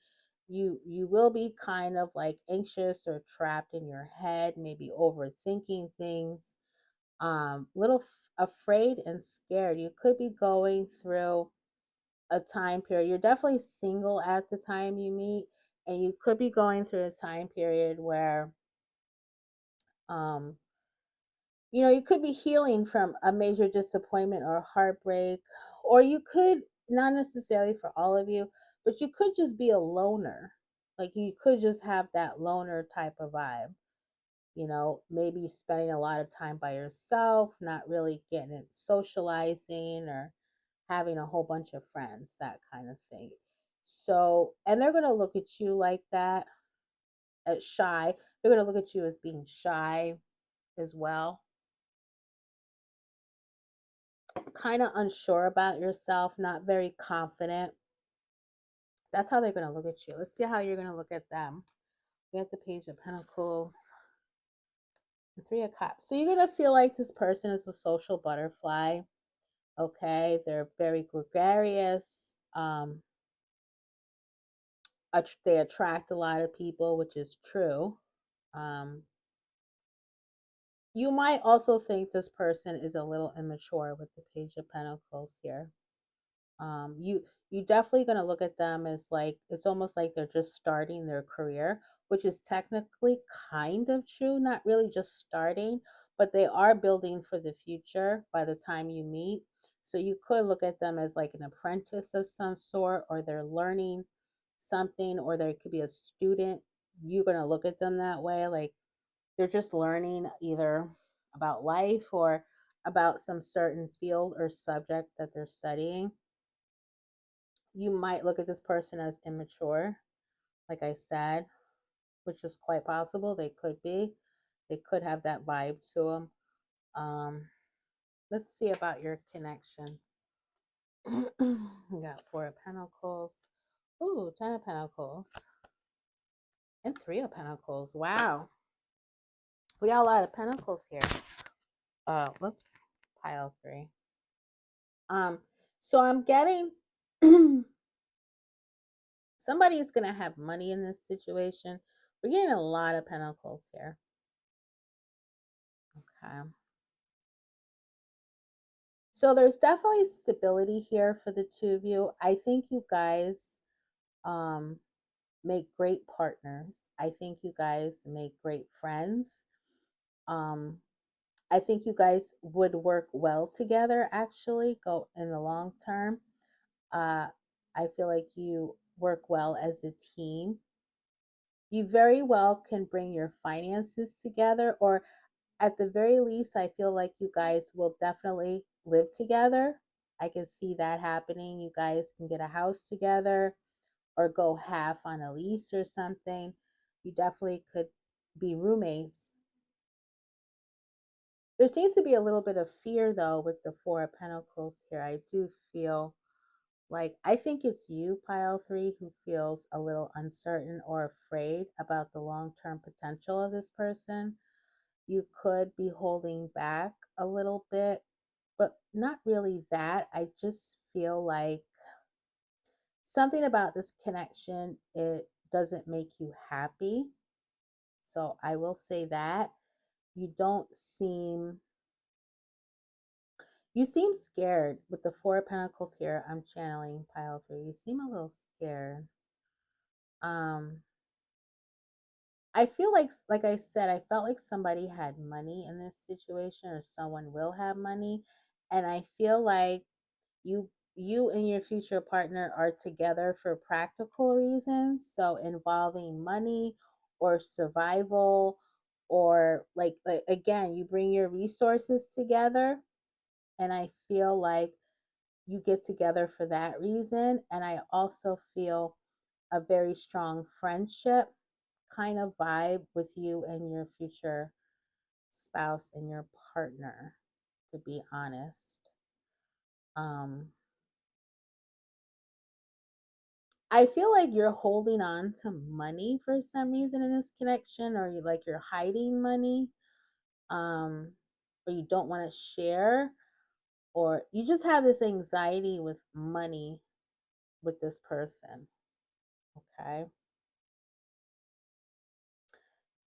You will be kind of like anxious or trapped in your head, maybe overthinking things, little afraid and scared. You could be going through a time period. You're definitely single at the time you meet, and you could be going through a time period where um you could be healing from a major disappointment or heartbreak, or you could, not necessarily for all of you, but you could just be a loner. Like you could just have that loner type of vibe. Maybe spending a lot of time by yourself, not really getting it socializing or having a whole bunch of friends, that kind of thing. So, and they're going to look at you like that, as shy. They're going to look at you as being shy as well, kind of unsure about yourself, not very confident. That's how they're going to look at you. Let's see how you're going to look at them. We have the Page of Pentacles and Three of Cups. So you're going to feel like this person is a social butterfly. Okay, they're very gregarious. They attract a lot of people, which is true. Um, you might also think this person is a little immature with the Page of Pentacles here. You definitely going to look at them as like, it's almost like they're just starting their career, which is technically kind of true, not really just starting, but they are building for the future by the time you meet. So you could look at them as like an apprentice of some sort, or they're learning something, or there could be a student. You're going to look at them that way, like they're just learning either about life or about some certain field or subject that they're studying. You might look at this person as immature, like I said, which is quite possible. They could be. They could have that vibe to them. Let's see about your connection. We got Four of Pentacles. Ooh, Ten of Pentacles. And Three of Pentacles. Wow. We got a lot of Pentacles here. Whoops. Pile three. Um, so I'm getting somebody's gonna have money in this situation. We're getting a lot of Pentacles here. Okay. So there's definitely stability here for the two of you. I think you guys um, make great partners. I think you guys make great friends. Um, I think you guys would work well together, actually, go in the long term. Uh, I feel like you work well as a team. You very well can bring your finances together, or at the very least, I feel like you guys will definitely live together. I can see that happening. You guys can get a house together or go half on a lease or something. You definitely could be roommates. There seems to be a little bit of fear though with the Four of Pentacles here. I do feel like, I think it's you, pile three, who feels a little uncertain or afraid about the long term potential of this person. You could be holding back a little bit, but not really that. I just feel like something about this connection, it doesn't make you happy. So I will say that you don't seem you seem scared with the Four of Pentacles here. I'm channeling pile three. You seem a little scared. Um I feel like I said, I felt like somebody had money in this situation, or someone will have money, and I feel like you and your future partner are together for practical reasons, so involving money or survival, or like again, you bring your resources together, and I feel like you get together for that reason. And I also feel a very strong friendship kind of vibe with you and your future spouse and your partner, to be honest. um I feel like you're holding on to money for some reason in this connection, or you're hiding money, um, or you don't want to share. or you just have this anxiety with money with this person. Okay.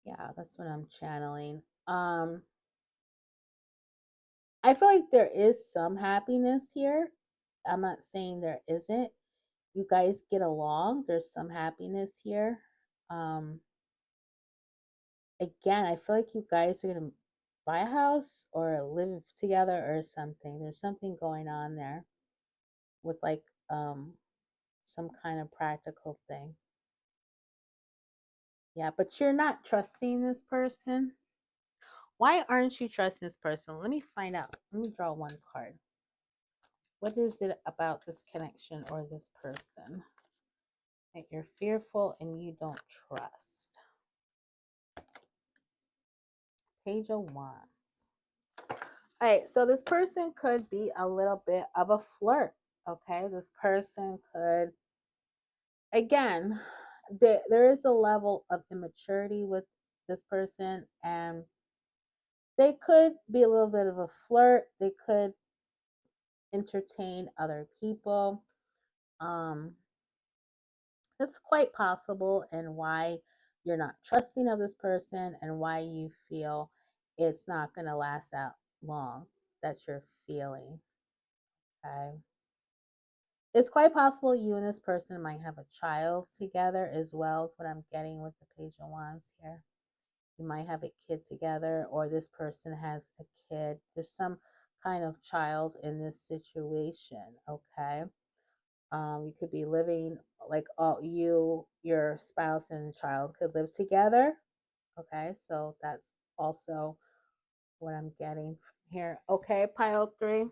Yeah, that's what I'm channeling. I feel like there is some happiness here. I'm not saying there isn't. You guys get along. There's some happiness here. Um, Again, I feel like you guys are gonna buy a house or live together or something. There's something going on there with like some kind of practical thing. Yeah, but you're not trusting this person. Why aren't you trusting this person? Let me find out. Let me draw one card. What is it about this connection or this person that you're fearful and you don't trust? Page of Wands. All right, so this person could be a little bit of a flirt. Okay, this person could, again, there is a level of immaturity with this person, and they could be a little bit of a flirt. They could entertain other people. Um, it's quite possible, and why you're not trusting of this person and why you feel it's not going to last that long that you're feeling. Okay. It's quite possible you and this person might have a child together as well, is what I'm getting with the Page of Wands here. You might have a kid together, or this person has a kid. There's some kind of child in this situation, okay? You could be living like all you, your spouse, and child could live together. Okay, so that's also what I'm getting here. Okay, pile three.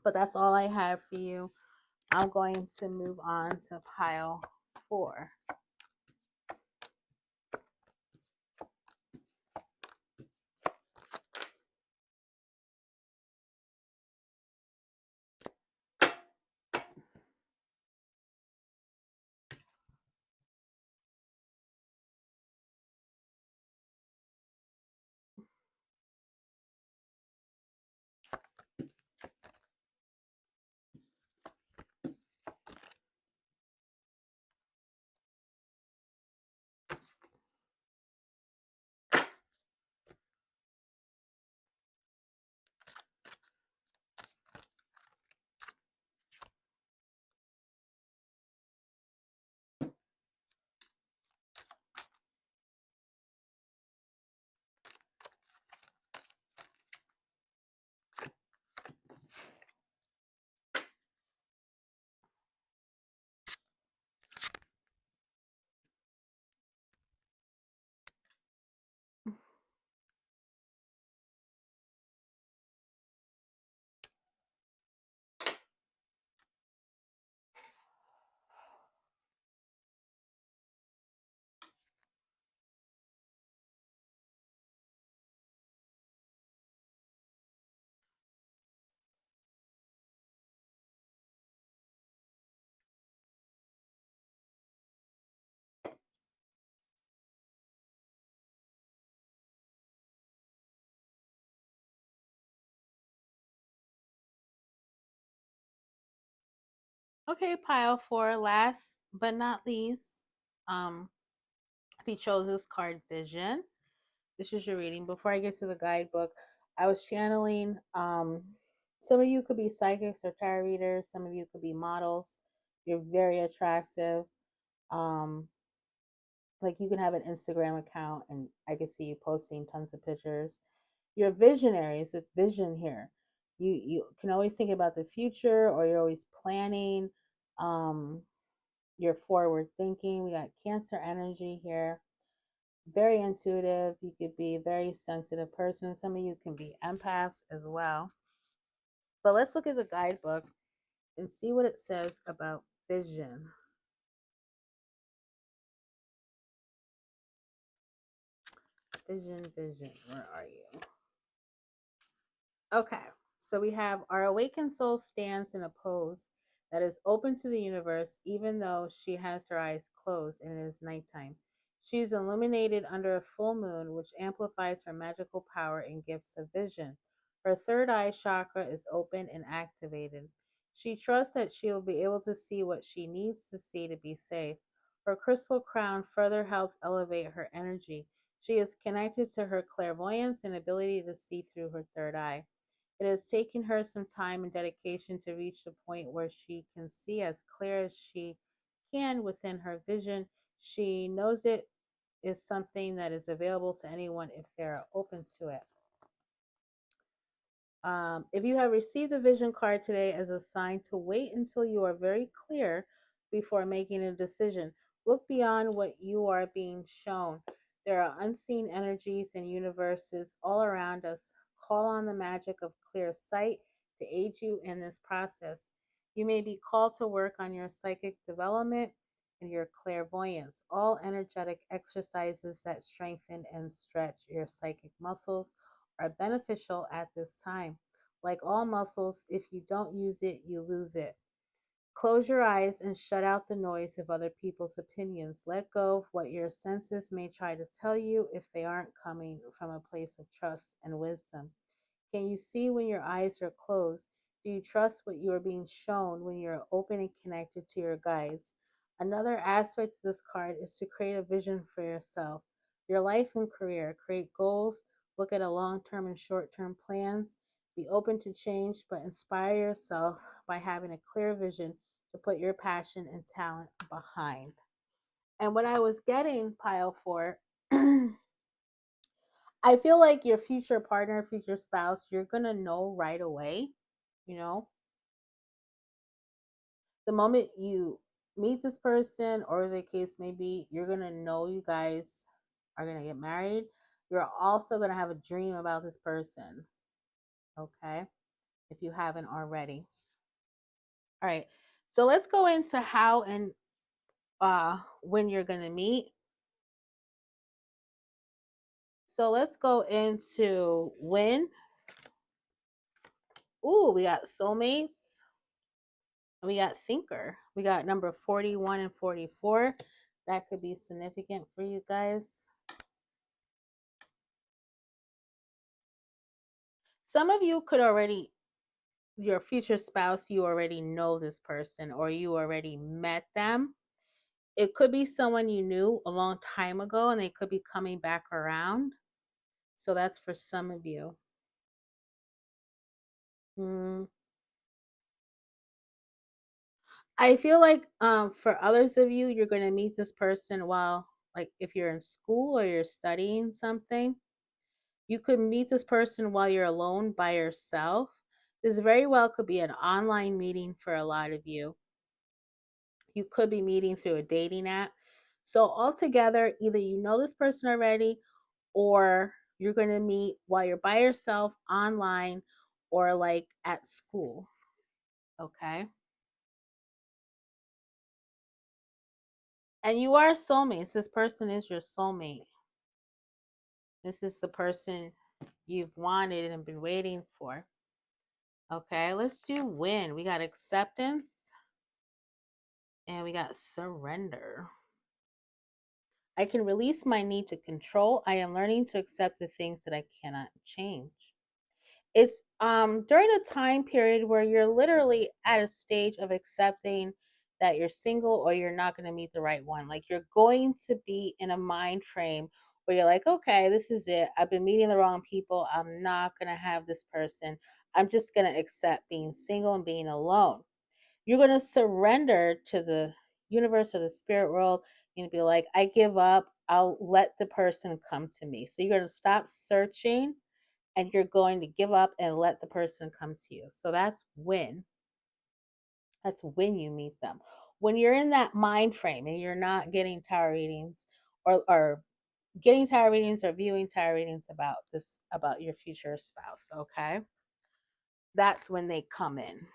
But that's all I have for you. I'm going to move on to pile four. Okay, pile four. Last but not least, um, if you chose this card, Vision. This is your reading. Before I get to the guidebook, I was channeling. Some of you could be psychics or tarot readers. Some of you could be models. You're very attractive. Um, like you can have an Instagram account, and I can see you posting tons of pictures. You're visionaries with vision here. You can always think about the future, or you're always planning. Um, you're forward thinking. We got Cancer energy here. Very intuitive. You could be a very sensitive person. Some of you can be empaths as well. But let's look at the guidebook and see what it says about vision. Vision, vision. Where are you? Okay. So we have our awakened soul stands in a pose that is open to the universe, even though she has her eyes closed and it is nighttime. She is illuminated under a full moon, which amplifies her magical power and gifts of vision. Her third eye chakra is open and activated. She trusts that she will be able to see what she needs to see to be safe. Her crystal crown further helps elevate her energy. She is connected to her clairvoyance and ability to see through her third eye. It has taken her some time and dedication to reach the point where she can see as clear as she can within her vision. She knows it is something that is available to anyone if they're open to it. If you have received the vision card today as a sign to wait until you are very clear before making a decision, look beyond what you are being shown. There are unseen energies and universes all around us. Call on the magic of clear sight to aid you in this process. You may be called to work on your psychic development and your clairvoyance, all energetic exercises that strengthen and stretch your psychic muscles are beneficial at this time. Like all muscles, if you don't use it, you lose it. Close your eyes and shut out the noise of other people's opinions. Let go of what your senses may try to tell you if they aren't coming from a place of trust and wisdom. Can you see when your eyes are closed? Do you trust what you are being shown when you're open and connected to your guides? Another aspect of this card is to create a vision for yourself, your life and career. Create goals, look at a long term and short term plans. Be open to change, but inspire yourself by having a clear vision to put your passion and talent behind. And what I was getting, pile for, I feel like your future partner, future spouse, you're going to know right away, you know, the moment you meet this person or the case may be, you're going to know you guys are going to get married. You're also going to have a dream about this person, okay? If you haven't already. All right. So let's go into how and when you're going to meet. So let's go into when. Ooh, we got soulmates. We got thinker. We got number 41 and 44. That could be significant for you guys. Some of you could already, your future spouse, you already know this person or you already met them. It could be someone you knew a long time ago and they could be coming back around. So that's for some of you. Mm. I feel like for others of you, you're going to meet this person while, like, if you're in school or you're studying something, you could meet this person while you're alone by yourself. This very well could be an online meeting for a lot of you. You could be meeting through a dating app. So, altogether, either you know this person already or you're going to meet while you're by yourself online or like at school. Okay. And you are soulmates. This person is your soulmate. This is the person you've wanted and been waiting for. Okay, let's do win. We got acceptance and we got surrender. I can release my need to control. I am learning to accept the things that I cannot change. It's during a time period where you're literally at a stage of accepting that you're single or you're not going to meet the right one. Like you're going to be in a mind frame where you're like, okay, this is it. I've been meeting the wrong people. I'm not going to have this person. I'm just going to accept being single and being alone. You're going to surrender to the universe or the spirit world and be like, I give up. I'll let the person come to me. So you're going to stop searching and you're going to give up and let the person come to you. So that's when. That's when you meet them. When you're in that mind frame and you're not getting tarot readings or getting tarot readings or viewing tarot readings about this, about your future spouse, okay? That's when they come in.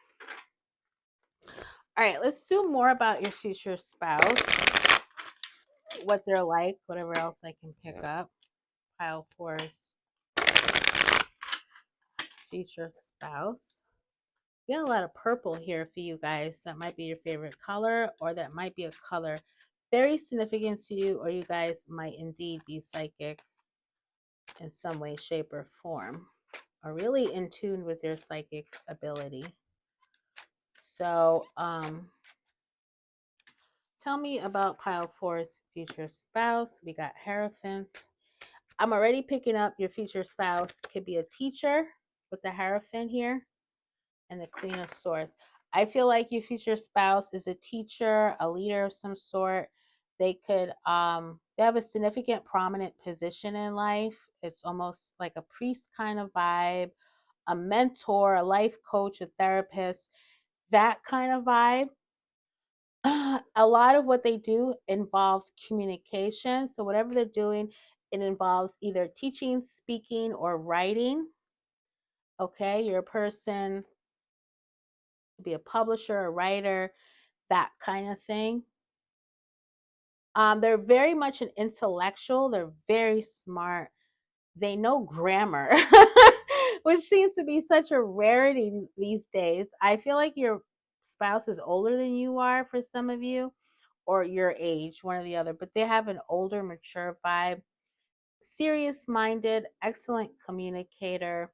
All right, let's do more about your future spouse, what they're like, whatever else I can pick up. Pile force, future spouse. We got a lot of purple here for you guys. That might be your favorite color, or that might be a color very significant to you, or you guys might indeed be psychic in some way, shape, or form. are really in tune with their psychic ability. So, tell me about pile four's future spouse. We got Hierophant. I'm already picking up your future spouse. Could be a teacher with the Hierophant here and the Queen of Swords. I feel like your future spouse is a teacher, a leader of some sort. They could they have a significant prominent position in life. It's almost like a priest kind of vibe, a mentor, a life coach, a therapist, that kind of vibe. A lot of what they do involves communication. So whatever they're doing, it involves either teaching, speaking, or writing. Okay, you're a person, be a publisher, a writer, that kind of thing. They're very much an intellectual. They're very smart. They know grammar, which seems to be such a rarity these days. I feel like your spouse is older than you are for some of you, or your age, one or the other, but they have an older, mature vibe. Serious minded, excellent communicator,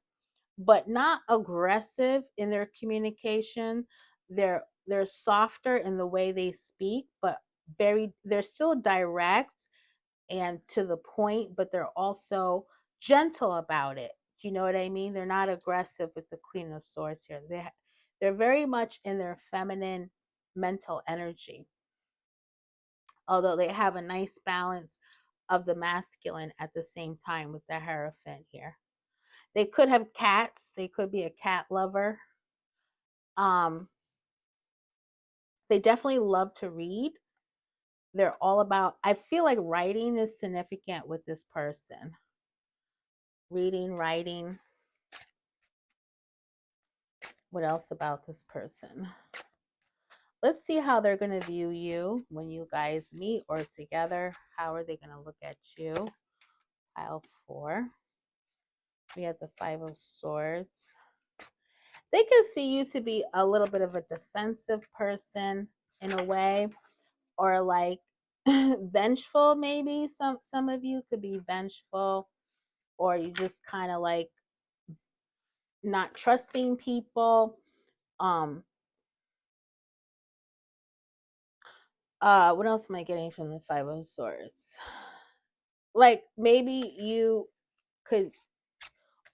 but not aggressive in their communication. They're softer in the way they speak, but they're still direct and to the point, but they're also gentle about it. Do you know what I mean? They're not aggressive with the Queen of Swords here. They're very much in their feminine mental energy, although they have a nice balance of the masculine at the same time with the Hierophant here. They could have cats. They could be a cat lover. Um, they definitely love to read. They're all about, I feel like writing is significant with this person. Reading, writing. What else about this person? Let's see how they're going to view you when you guys meet or together. How are they going to look at you? Pile four. We have the Five of Swords. They can see you to be a little bit of a defensive person in a way, or like vengeful. Maybe some of you could be vengeful, or you just kind of like not trusting people. Um, what else am I getting from the Five of Swords? Like maybe you could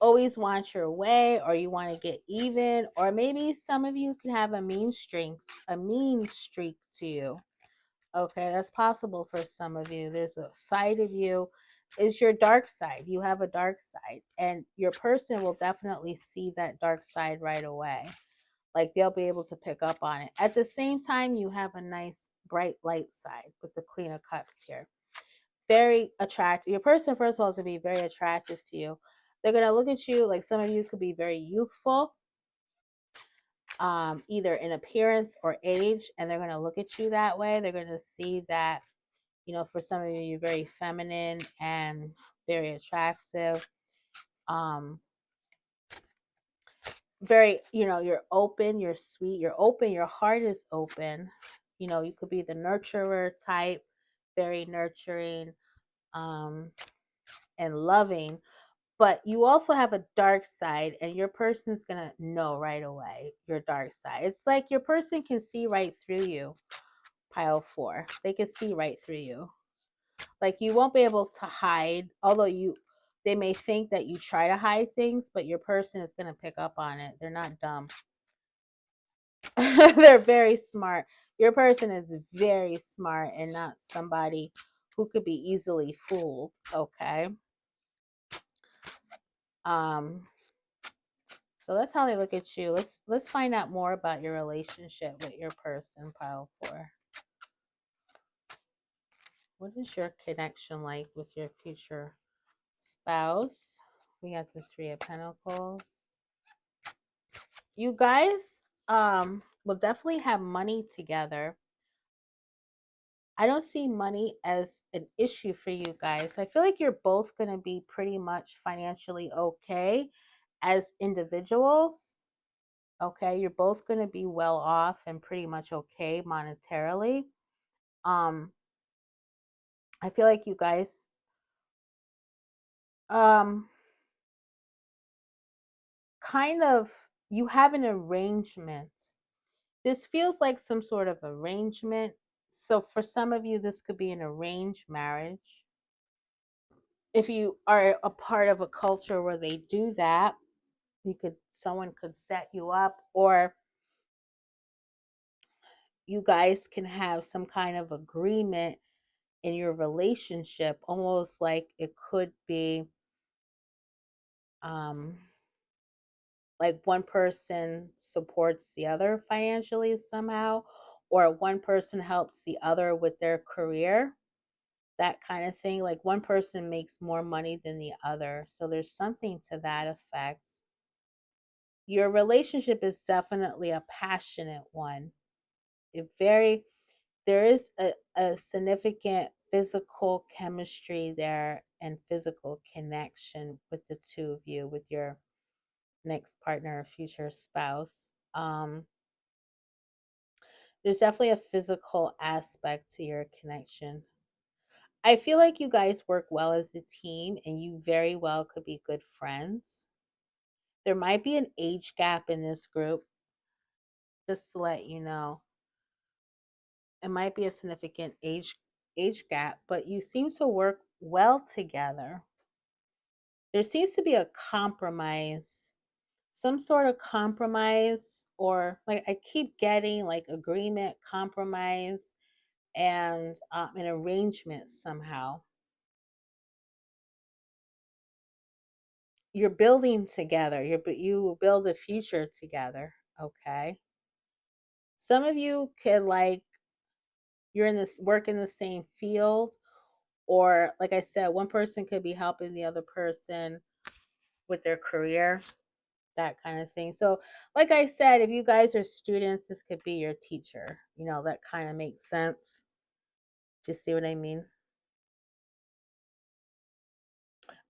always want your way, or you want to get even, or maybe some of you could have a mean streak to you. Okay, that's possible for some of you. There's a side of you is your dark side. You have a dark side, and your person will definitely see that dark side right away. Like they'll be able to pick up on it. At the same time, you have a nice bright light side with the Queen of Cups here. Very attractive. Your person, first of all, is going to be very attractive to you. They're going to look at you like some of you could be very youthful, either in appearance or age, and they're going to look at you that way. They're going to see that, you know, for some of you, you're very feminine and very attractive. Very, you know, you're open, you're sweet, you're open, your heart is open. You know, you could be the nurturer type, very nurturing, um, and loving. But you also have a dark side, and your person's gonna know right away your dark side. It's like your person can see right through you. Pile four, they can see right through you. Like you won't be able to hide, although they may think that you try to hide things, but your person is gonna pick up on it. They're not dumb. They're very smart. Your person is very smart and not somebody who could be easily fooled. Okay. Um, So that's how they look at you. Let's find out more about your relationship with your person, pile four. What is your connection like with your future spouse? We got the Three of Pentacles. You guys will definitely have money together. I don't see money as an issue for you guys. I feel like you're both going to be pretty much financially okay as individuals. Okay, you're both going to be well off and pretty much okay monetarily. um I feel like you guys um kind of, you have an arrangement. This feels like some sort of arrangement. So for some of you, this could be an arranged marriage. If you are a part of a culture where they do that, someone could set you up, or you guys can have some kind of agreement in your relationship, almost like it could be um like one person supports the other financially somehow, or one person helps the other with their career, that kind of thing. Like one person makes more money than the other. So there's something to that effect. Your relationship is definitely a passionate one. It very There is a significant physical chemistry there and physical connection with the two of you, with your next partner or future spouse. There's definitely a physical aspect to your connection. I feel like you guys work well as a team and you very well could be good friends. There might be an age gap in this group, just to let you know. It might be a significant age gap, but you seem to work well together. There seems to be a compromise, some sort of compromise, or like I keep getting like agreement, compromise, and an arrangement somehow. You're building together. You will build a future together. Okay. Some of you could like you're in this work in the same field, or like I said, one person could be helping the other person with their career, that kind of thing. So, like I said, if you guys are students, this could be your teacher. That kind of makes sense. Do you see what I mean?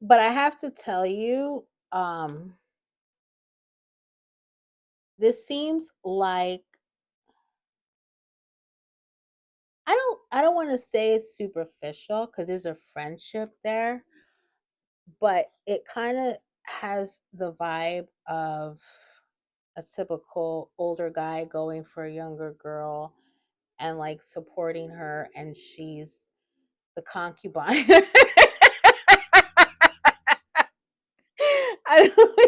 But I have to tell you, this seems like I don't want to say it's superficial because there's a friendship there, but it kind of has the vibe of a typical older guy going for a younger girl and like supporting her, and she's the concubine. I don't,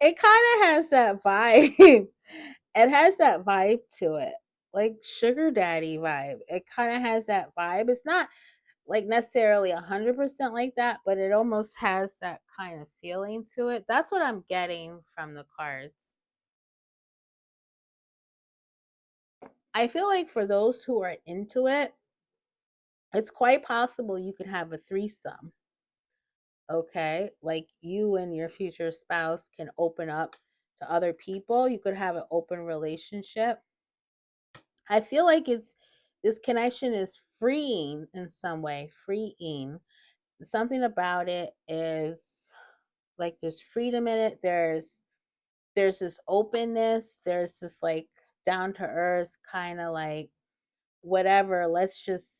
it kind of has that vibe. It has that vibe to it, like sugar daddy vibe. It kind of has that vibe. It's not like necessarily 100% like that, but it almost has that kind of feeling to it. That's what I'm getting from the cards. I feel like for those who are into it, it's quite possible you could have a threesome. Okay, like you and your future spouse can open up to other people. You could have an open relationship. I feel like it's this connection is freeing in some way, freeing. Something about it is like there's freedom in it. There's this openness, there's this like down to earth kind of like whatever, let's just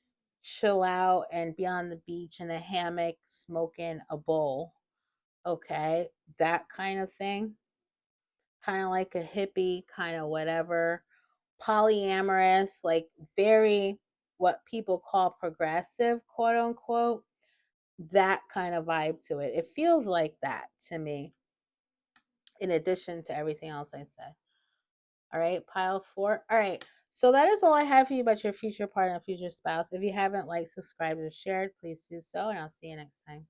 chill out and be on the beach in a hammock smoking a bowl. Okay, that kind of thing. Kind of like a hippie, kind of whatever. Polyamorous, like very what people call progressive, quote unquote. That kind of vibe to it. It feels like that to me, in addition to everything else I said. All right, pile four. All right. So that is all I have for you about your future partner, future spouse. If you haven't liked, subscribed, or shared, please do so, and I'll see you next time.